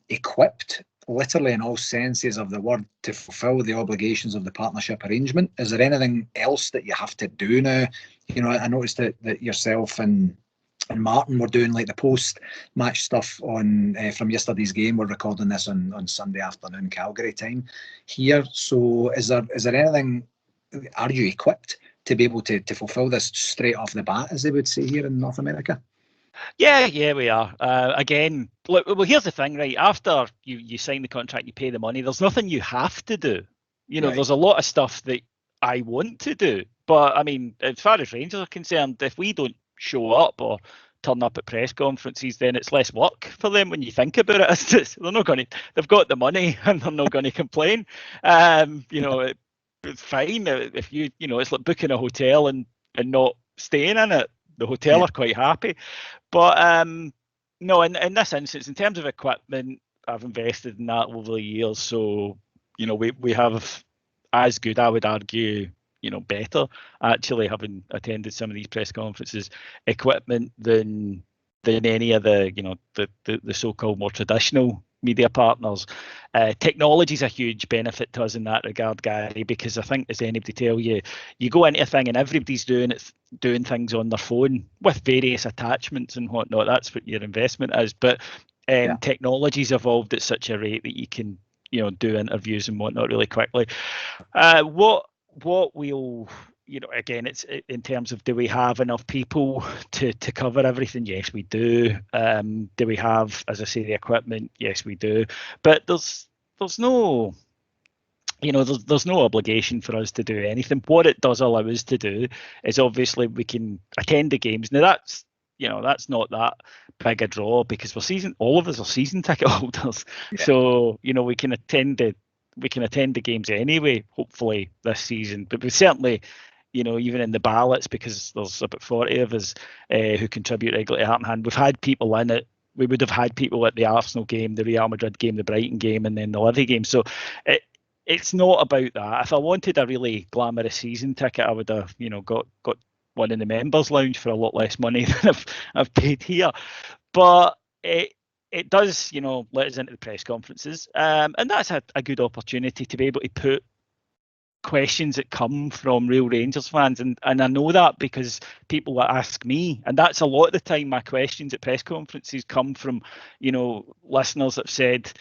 S3: equipped literally in all senses of the word to fulfill the obligations of the partnership arrangement? Is there anything else that you have to do now? I noticed that yourself and Martin were doing like the post-match stuff on from yesterday's game. We're recording this on Sunday afternoon Calgary time here. So is there anything, are you equipped to be able to fulfill this straight off the bat, as they would say here in North America?
S2: Yeah, we are. Again, look, well, here's the thing, right? After you sign the contract, you pay the money, there's nothing you have to do.
S3: Right.
S2: There's a lot of stuff that I want to do. But, I mean, as far as Rangers are concerned, if we don't show up or turn up at press conferences, then it's less work for them when you think about it. They're not going to, they've got the money and they're not going to complain. It's fine if it's like booking a hotel and not staying in it. The hotel are quite happy. But no, in this instance, in terms of equipment, I've invested in that over the years. So, we have as good, I would argue, better actually, having attended some of these press conferences, equipment than any of the the so-called more traditional media partners. Technology is a huge benefit to us in that regard, Gary, because I think, as anybody tell you, you go into a thing and everybody's doing things on their phone with various attachments and whatnot. That's what your investment is. But technology's evolved at such a rate that you can do interviews and whatnot really quickly. What we'll, again, it's in terms of, do we have enough people to cover everything? Yes, we do. Do we have, as I say, the equipment? Yes, we do. But there's no, there's no obligation for us to do anything. What it does allow us to do is, obviously, we can attend the games. Now that's not that big a draw, because all of us are season ticket holders. Yeah. So, we can attend the games anyway, hopefully this season. But we certainly, even in the ballots, because there's about 40 of us who contribute regularly to Heart and Hand, we've had people in it. We would have had people at the Arsenal game, the Real Madrid game, the Brighton game, and then the Livy game. So it's not about that. If I wanted a really glamorous season ticket, I would have, got one in the members' lounge for a lot less money than I've paid here. But it does, let us into the press conferences. And that's a good opportunity to be able to put questions that come from real Rangers fans. And I know that because people will ask me, and that's a lot of the time my questions at press conferences come from, listeners that have said,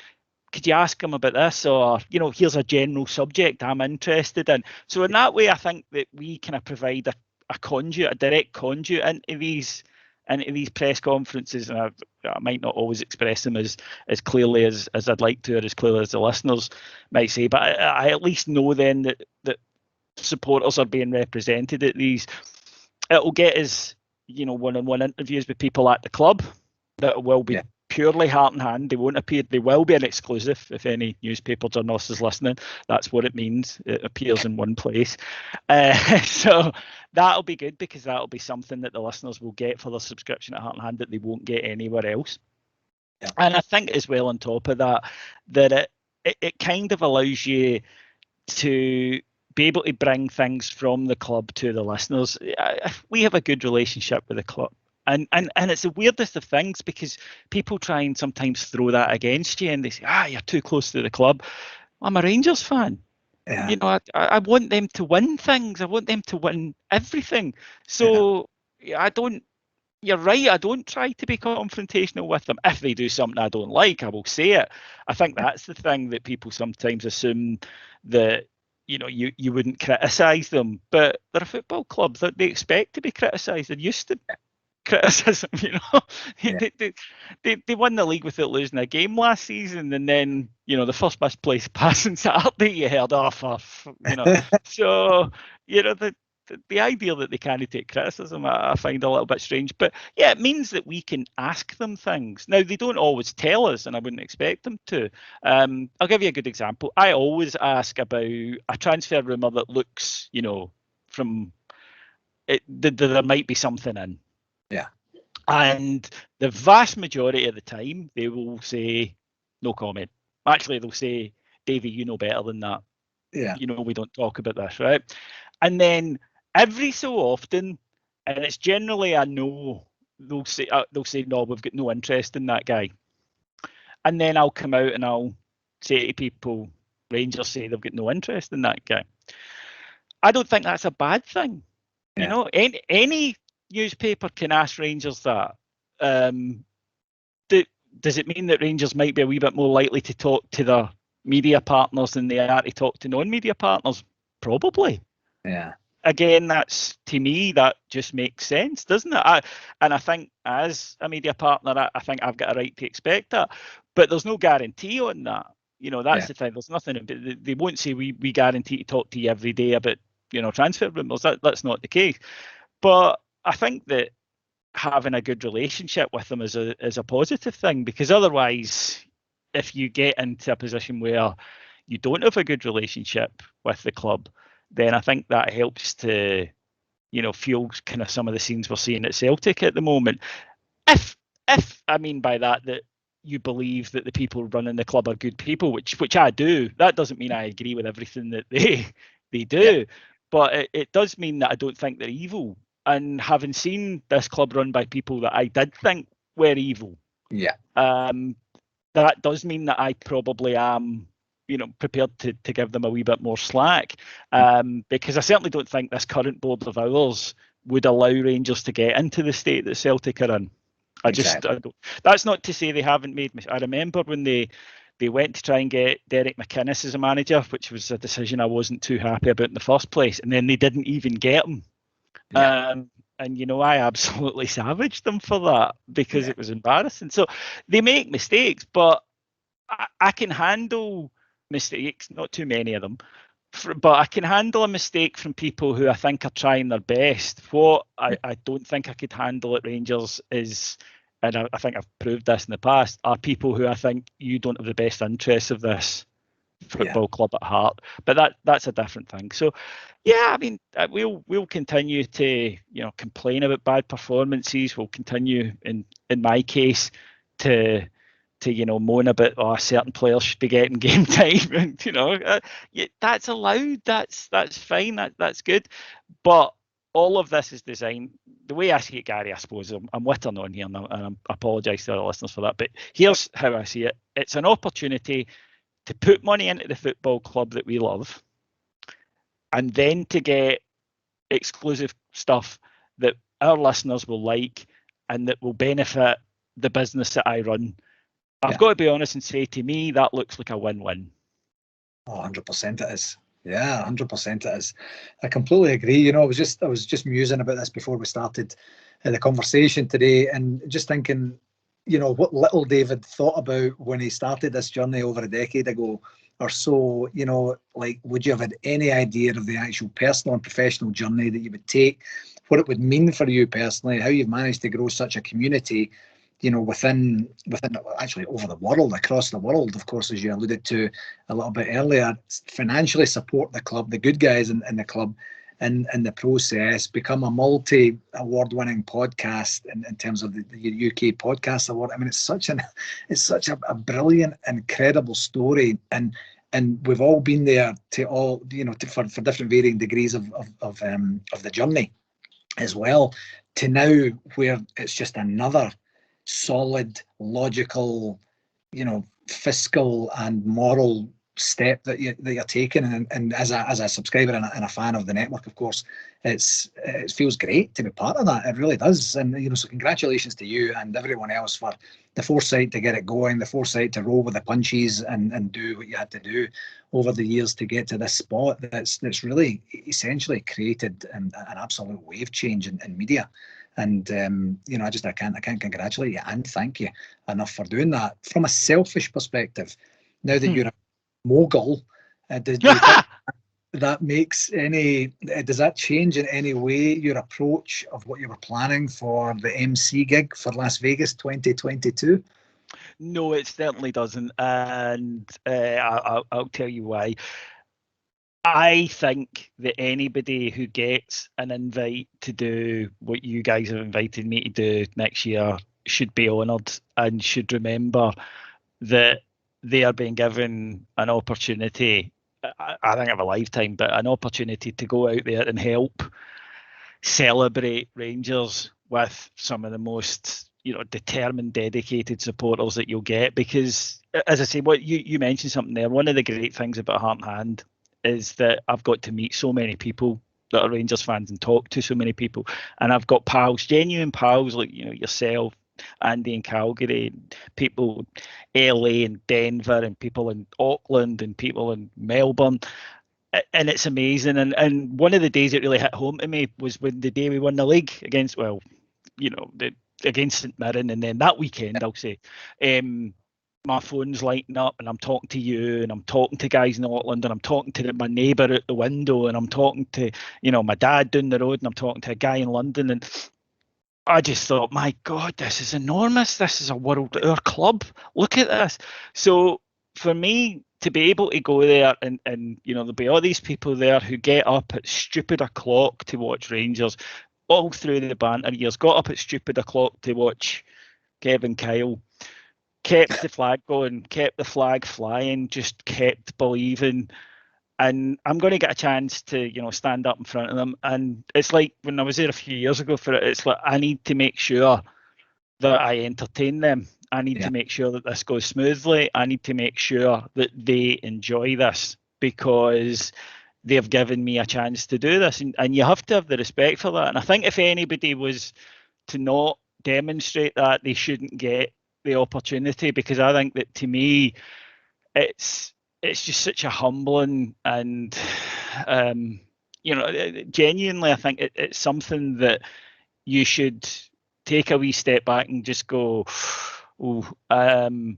S2: could you ask him about this? Or, here's a general subject I'm interested in. So in that way, I think that we kind of provide a conduit, a direct conduit into these press conferences, and I might not always express them as clearly as I'd like to, or as clearly as the listeners might say, but I at least know then that supporters are being represented at these. It'll get us, one-on-one interviews with people at the club that will be purely Heart and Hand. They won't appear. They will be an exclusive. If any newspaper journalist is listening, that's what it means. It appears in one place. So that'll be good, because that'll be something that the listeners will get for their subscription at Heart and Hand that they won't get anywhere else. Yeah. And I think as well, on top of that it kind of allows you to be able to bring things from the club to the listeners. We have a good relationship with the club. And it's the weirdest of things, because people try and sometimes throw that against you, and they say, you're too close to the club. I'm a Rangers fan. Yeah. I want them to win things. I want them to win everything. So you're right, I don't try to be confrontational with them. If they do something I don't like, I will say it. I think that's the thing, that people sometimes assume that, you wouldn't criticise them. But they're a football club. They expect to be criticised. They're used to criticism, Yeah. They won the league without losing a game last season, and then the first misplaced pass in Saturday you heard off, so the idea that they can't take criticism, I find a little bit strange. But yeah, it means that we can ask them things. Now, they don't always tell us, and I wouldn't expect them to. I'll give you a good example. I always ask about a transfer rumour that looks, from it, there might be something in.
S3: Yeah.
S2: And the vast majority of the time, they will say, no comment. Actually, they'll say, Davey, you know better than that.
S3: Yeah.
S2: We don't talk about this, right? And then every so often, and it's generally a no, they'll say, no, we've got no interest in that guy. And then I'll come out and I'll say to people, Rangers say they've got no interest in that guy. I don't think that's a bad thing.
S3: Yeah.
S2: Any newspaper can ask Rangers that. Does it mean that Rangers might be a wee bit more likely to talk to their media partners than they are to talk to non-media partners? Probably.
S3: Yeah.
S2: Again, to me, that just makes sense, doesn't it? And I think as a media partner, I think I've got a right to expect that. But there's no guarantee on that. That's the thing. There's nothing. They won't say we guarantee to talk to you every day about transfer rumours. That's not the case. But I think that having a good relationship with them is a positive thing, because otherwise, if you get into a position where you don't have a good relationship with the club, then I think that helps to, fuel kind of some of the scenes we're seeing at Celtic at the moment. If I mean by that you believe that the people running the club are good people, which I do. That doesn't mean I agree with everything that they do, yeah. But it does mean that I don't think they're evil. And having seen this club run by people that I did think were evil, that does mean that I probably am, prepared to give them a wee bit more slack, because I certainly don't think this current board of ours would allow Rangers to get into the state that Celtic are in. I don't. That's not to say they haven't made. I remember when they went to try and get Derek McInnes as a manager, which was a decision I wasn't too happy about in the first place, and then they didn't even get him. Yeah. And I absolutely savaged them for that, because it was embarrassing. So they make mistakes, but I can handle mistakes, not too many of them, but I can handle a mistake from people who I think are trying their best. What I don't think I could handle at Rangers is, and I think I've proved this in the past, are people who I think you don't have the best interests of this football club at heart. But that's a different thing. So yeah, I mean, we'll continue to complain about bad performances. We'll continue in my case to moan about certain players should be getting game time, and that's allowed. That's fine. That's good. But all of this is designed, the way I see it, Gary, I suppose I'm whittling on here, and I apologise to our listeners for that, but here's how I see it. It's an opportunity to put money into the football club that we love, and then to get exclusive stuff that our listeners will like and that will benefit the business that I run. I've got to be honest and say, to me, that looks like a win-win.
S3: Oh, 100% it is. Yeah, 100% it is. I completely agree. I was just musing about this before we started the conversation today, and just thinking, what little David thought about when he started this journey over a decade ago or so. Would you have had any idea of the actual personal and professional journey that you would take, what it would mean for you personally, how you've managed to grow such a community, within actually over the world, across the world, of course, as you alluded to a little bit earlier, financially support the club, the good guys in the club, and in the process become a multi-award-winning podcast in terms of the UK Podcast Award. I mean, it's such a brilliant, incredible story, and we've all been there for different varying degrees of the journey as well, to now where it's just another solid, logical, fiscal and moral step that you're taking, and as a subscriber and a fan of the network, of course, it feels great to be part of that. It really does. And so congratulations to you and everyone else for the foresight to get it going, the foresight to roll with the punches and do what you had to do over the years to get to this spot that's really essentially created an absolute wave change in media. And I can't congratulate you and thank you enough for doing that. From a selfish perspective, now that you're a mogul, that makes any, does that change in any way your approach of what you were planning for the MC gig for Las Vegas 2022?
S2: No, it certainly doesn't, and I'll tell you why. I think that anybody who gets an invite to do what you guys have invited me to do next year should be honoured and should remember that they are being given an opportunity, I think of a lifetime, but an opportunity to go out there and help celebrate Rangers with some of the most, determined, dedicated supporters that you'll get. Because, as I say, what you mentioned something there, one of the great things about Heart and Hand is that I've got to meet so many people that are Rangers fans and talk to so many people, and I've got pals, genuine pals like yourself, Andy in Calgary, people LA and Denver, and people in Auckland, and people in Melbourne, and it's amazing. And one of the days it really hit home to me was when the day we won the league against against St Mirren, and then that weekend I'll say, my phone's lighting up and I'm talking to you, and I'm talking to guys in Auckland, and I'm talking to my neighbour out the window, and I'm talking to my dad down the road, and I'm talking to a guy in London, and I just thought, my God, this is enormous. This is a world tour club. Look at this. So for me to be able to go there and there'll be all these people there who get up at stupid o'clock to watch Rangers all through the banter years, got up at stupid o'clock to watch Kevin Kyle, kept the flag going, kept the flag flying, just kept believing. And I'm going to get a chance to, stand up in front of them. And it's like when I was there a few years ago for it, it's like I need to make sure that I entertain them. I need to make sure that this goes smoothly. I need to make sure that they enjoy this, because they've given me a chance to do this. And you have to have the respect for that. And I think if anybody was to not demonstrate that, they shouldn't get the opportunity, because I think that, to me, it's just such a humbling and genuinely, I think it's something that you should take a wee step back and just go, and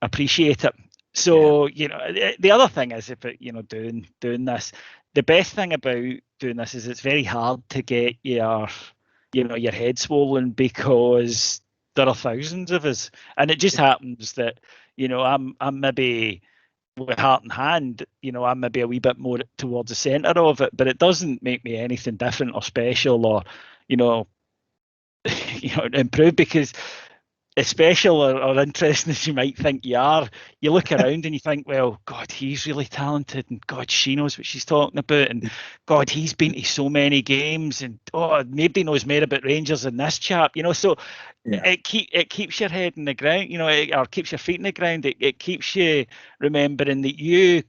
S2: appreciate it. So the other thing is about doing this. The best thing about doing this is it's very hard to get your head swollen, because there are thousands of us, and it just happens that I'm maybe, with Heart and Hand, I'm maybe a wee bit more towards the centre of it, but it doesn't make me anything different or special or improve, because as special or interesting as you might think you are, you look around and you think, well, God, he's really talented, and God, she knows what she's talking about, and God, he's been to so many games, and nobody knows more about Rangers than this chap, so it keeps your head in the ground, or keeps your feet in the ground. It keeps you remembering that you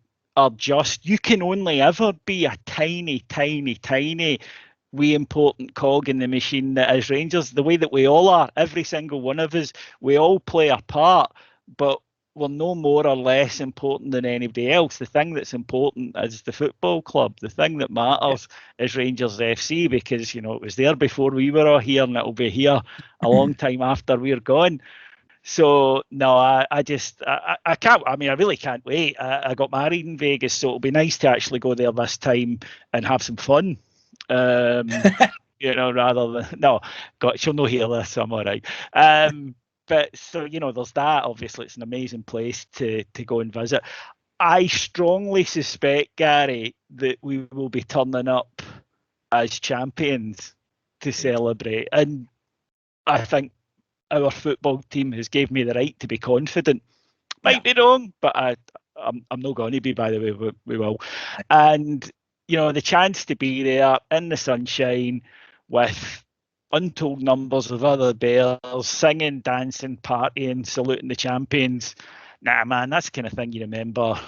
S2: can only ever be a tiny wee important cog in the machine that is Rangers, the way that we all are. Every single one of us, we all play a part, but we're no more or less important than anybody else. The thing that's important is the football club. The thing that matters is Rangers FC, because it was there before we were all here, and it'll be here a long time after we're gone. So no, I can't. I mean, I really can't wait. I got married in Vegas, so it'll be nice to actually go there this time and have some fun. Rather than God, she'll not hear this, so I'm all right. But so there's that. Obviously, it's an amazing place to go and visit. I strongly suspect, Gary, that we will be turning up as champions to celebrate, and I think our football team has gave me the right to be confident. Might be wrong, but I'm not going to be. By the way, we will, and the chance to be there in the sunshine with untold numbers of other Bears singing, dancing, partying, saluting the champions. Nah, man, that's the kind of thing you remember,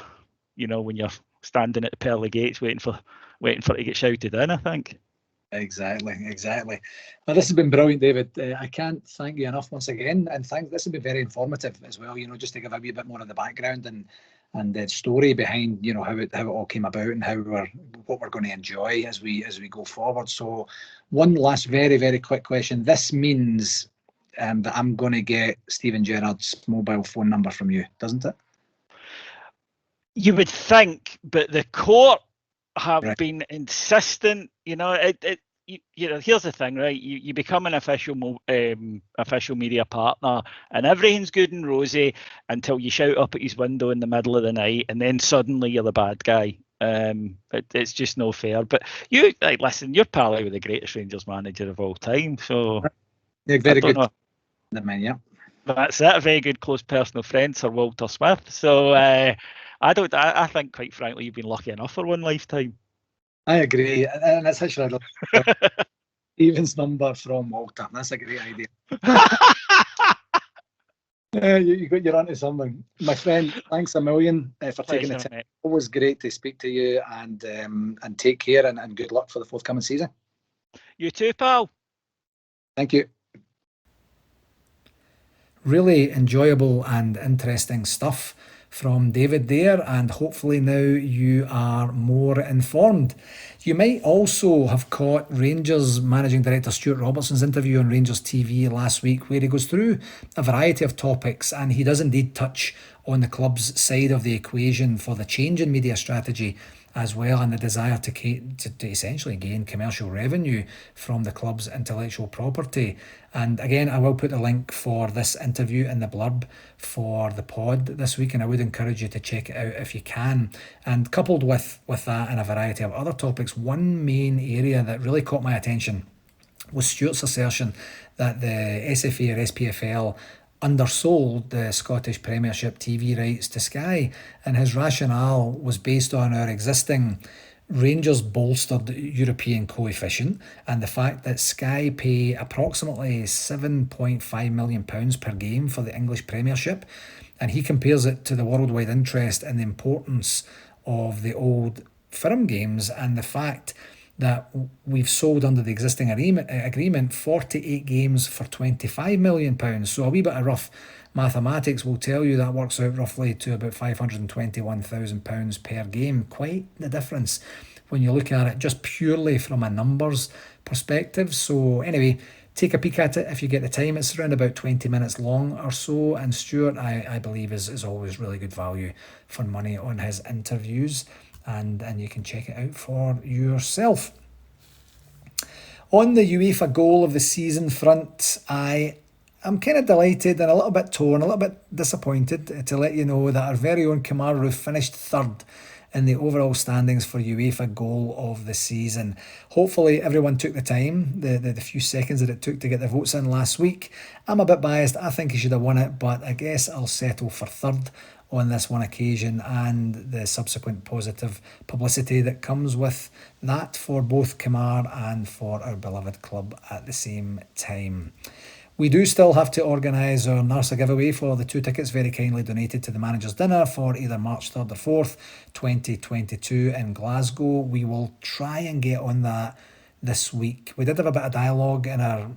S2: when you're standing at the pearly gates waiting for it to get shouted in, I think.
S3: Exactly. Well, this has been brilliant, David. I can't thank you enough once again, and this has been very informative as well. Just to give a wee bit more of the background and the story behind how it all came about, and what we're going to enjoy as we go forward. So, one last very, very quick question. This means that I'm going to get Steven Gerrard's mobile phone number from you, doesn't it?
S2: You would think, but the court have been insistent. You know, here's the thing, right? You become an official media partner, and everything's good and rosy until you shout up at his window in the middle of the night, and then suddenly you're the bad guy. It's just no fair. But listen, you're probably with the greatest Rangers manager of all time. So
S3: yeah, very good. Yeah.
S2: That's it. A very good close personal friend, Sir Walter Smith. So I think, quite frankly, you've been lucky enough for one lifetime.
S3: I agree, and that's actually Stephen's number from Walter. That's a great idea. You're onto something, my friend. Thanks a million for taking the time. Mate. Always great to speak to you, and take care, and good luck for the forthcoming season.
S2: You too, pal.
S3: Thank you.
S1: Really enjoyable and interesting stuff from David there, and hopefully now you are more informed. You might also have caught Rangers Managing Director Stuart Robertson's interview on Rangers TV last week, where he goes through a variety of topics, and he does indeed touch on the club's side of the equation for the change in media strategy as well, and the desire to essentially gain commercial revenue from the club's intellectual property. And again, I will put a link for this interview in the blurb for the pod this week, and I would encourage you to check it out if you can. And coupled with that and a variety of other topics, one main area that really caught my attention was Stuart's assertion that the SFA or SPFL undersold the Scottish Premiership TV rights to Sky, and his rationale was based on our existing Rangers bolstered European coefficient and the fact that Sky pay approximately £7.5 million per game for the English Premiership, and he compares it to the worldwide interest and the importance of the old firm games and the fact that we've sold under the existing agreement 48 games for £25 million. So a wee bit of rough mathematics will tell you that works out roughly to about £521,000 per game. Quite the difference when you look at it just purely from a numbers perspective. So anyway, take a peek at it if you get the time. It's around about 20 minutes long or so, and Stuart, I believe, is always really good value for money on his interviews. And you can check it out for yourself. On the UEFA goal of the season front, I'm kind of delighted and a little bit torn, a little bit disappointed to let you know that our very own Kemar Roof finished third in the overall standings for UEFA goal of the season. Hopefully everyone took the time, the few seconds that it took to get the votes in last week. I'm a bit biased. I think he should have won it, but I guess I'll settle for third on this one occasion, and the subsequent positive publicity that comes with that for both Kemar and for our beloved club at the same time. We do still have to organise our NARSA giveaway for the 2 tickets very kindly donated to the Manager's Dinner for either March 3rd or 4th, 2022 in Glasgow. We will try and get on that this week. We did have a bit of dialogue in our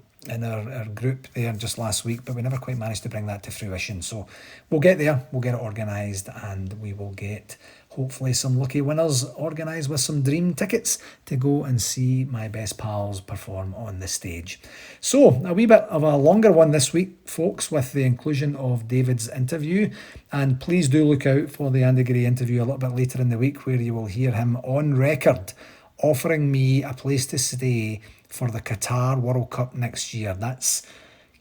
S1: group there just last week, but we never quite managed to bring that to fruition. So we'll get there, we'll get it organised, and we will get hopefully some lucky winners organised with some dream tickets to go and see my best pals perform on the stage. So a wee bit of a longer one this week, folks, with the inclusion of David's interview, and please do look out for the Andy Gray interview a little bit later in the week, where you will hear him on record offering me a place to stay for the Qatar World Cup next year. That's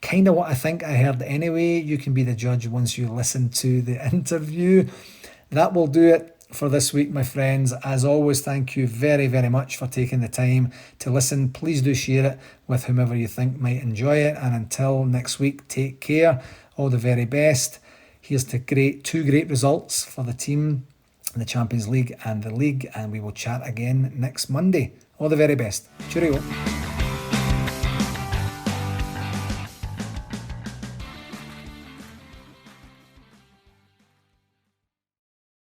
S1: kind of what I think I heard anyway. You can be the judge once you listen to the interview. That will do it for this week, my friends. As always, thank you very, very much for taking the time to listen. Please do share it with whomever you think might enjoy it. And until next week, take care. All the very best. Here's to two great results for the team in the Champions League and the league. And we will chat again next Monday. All the very best. Cheerio.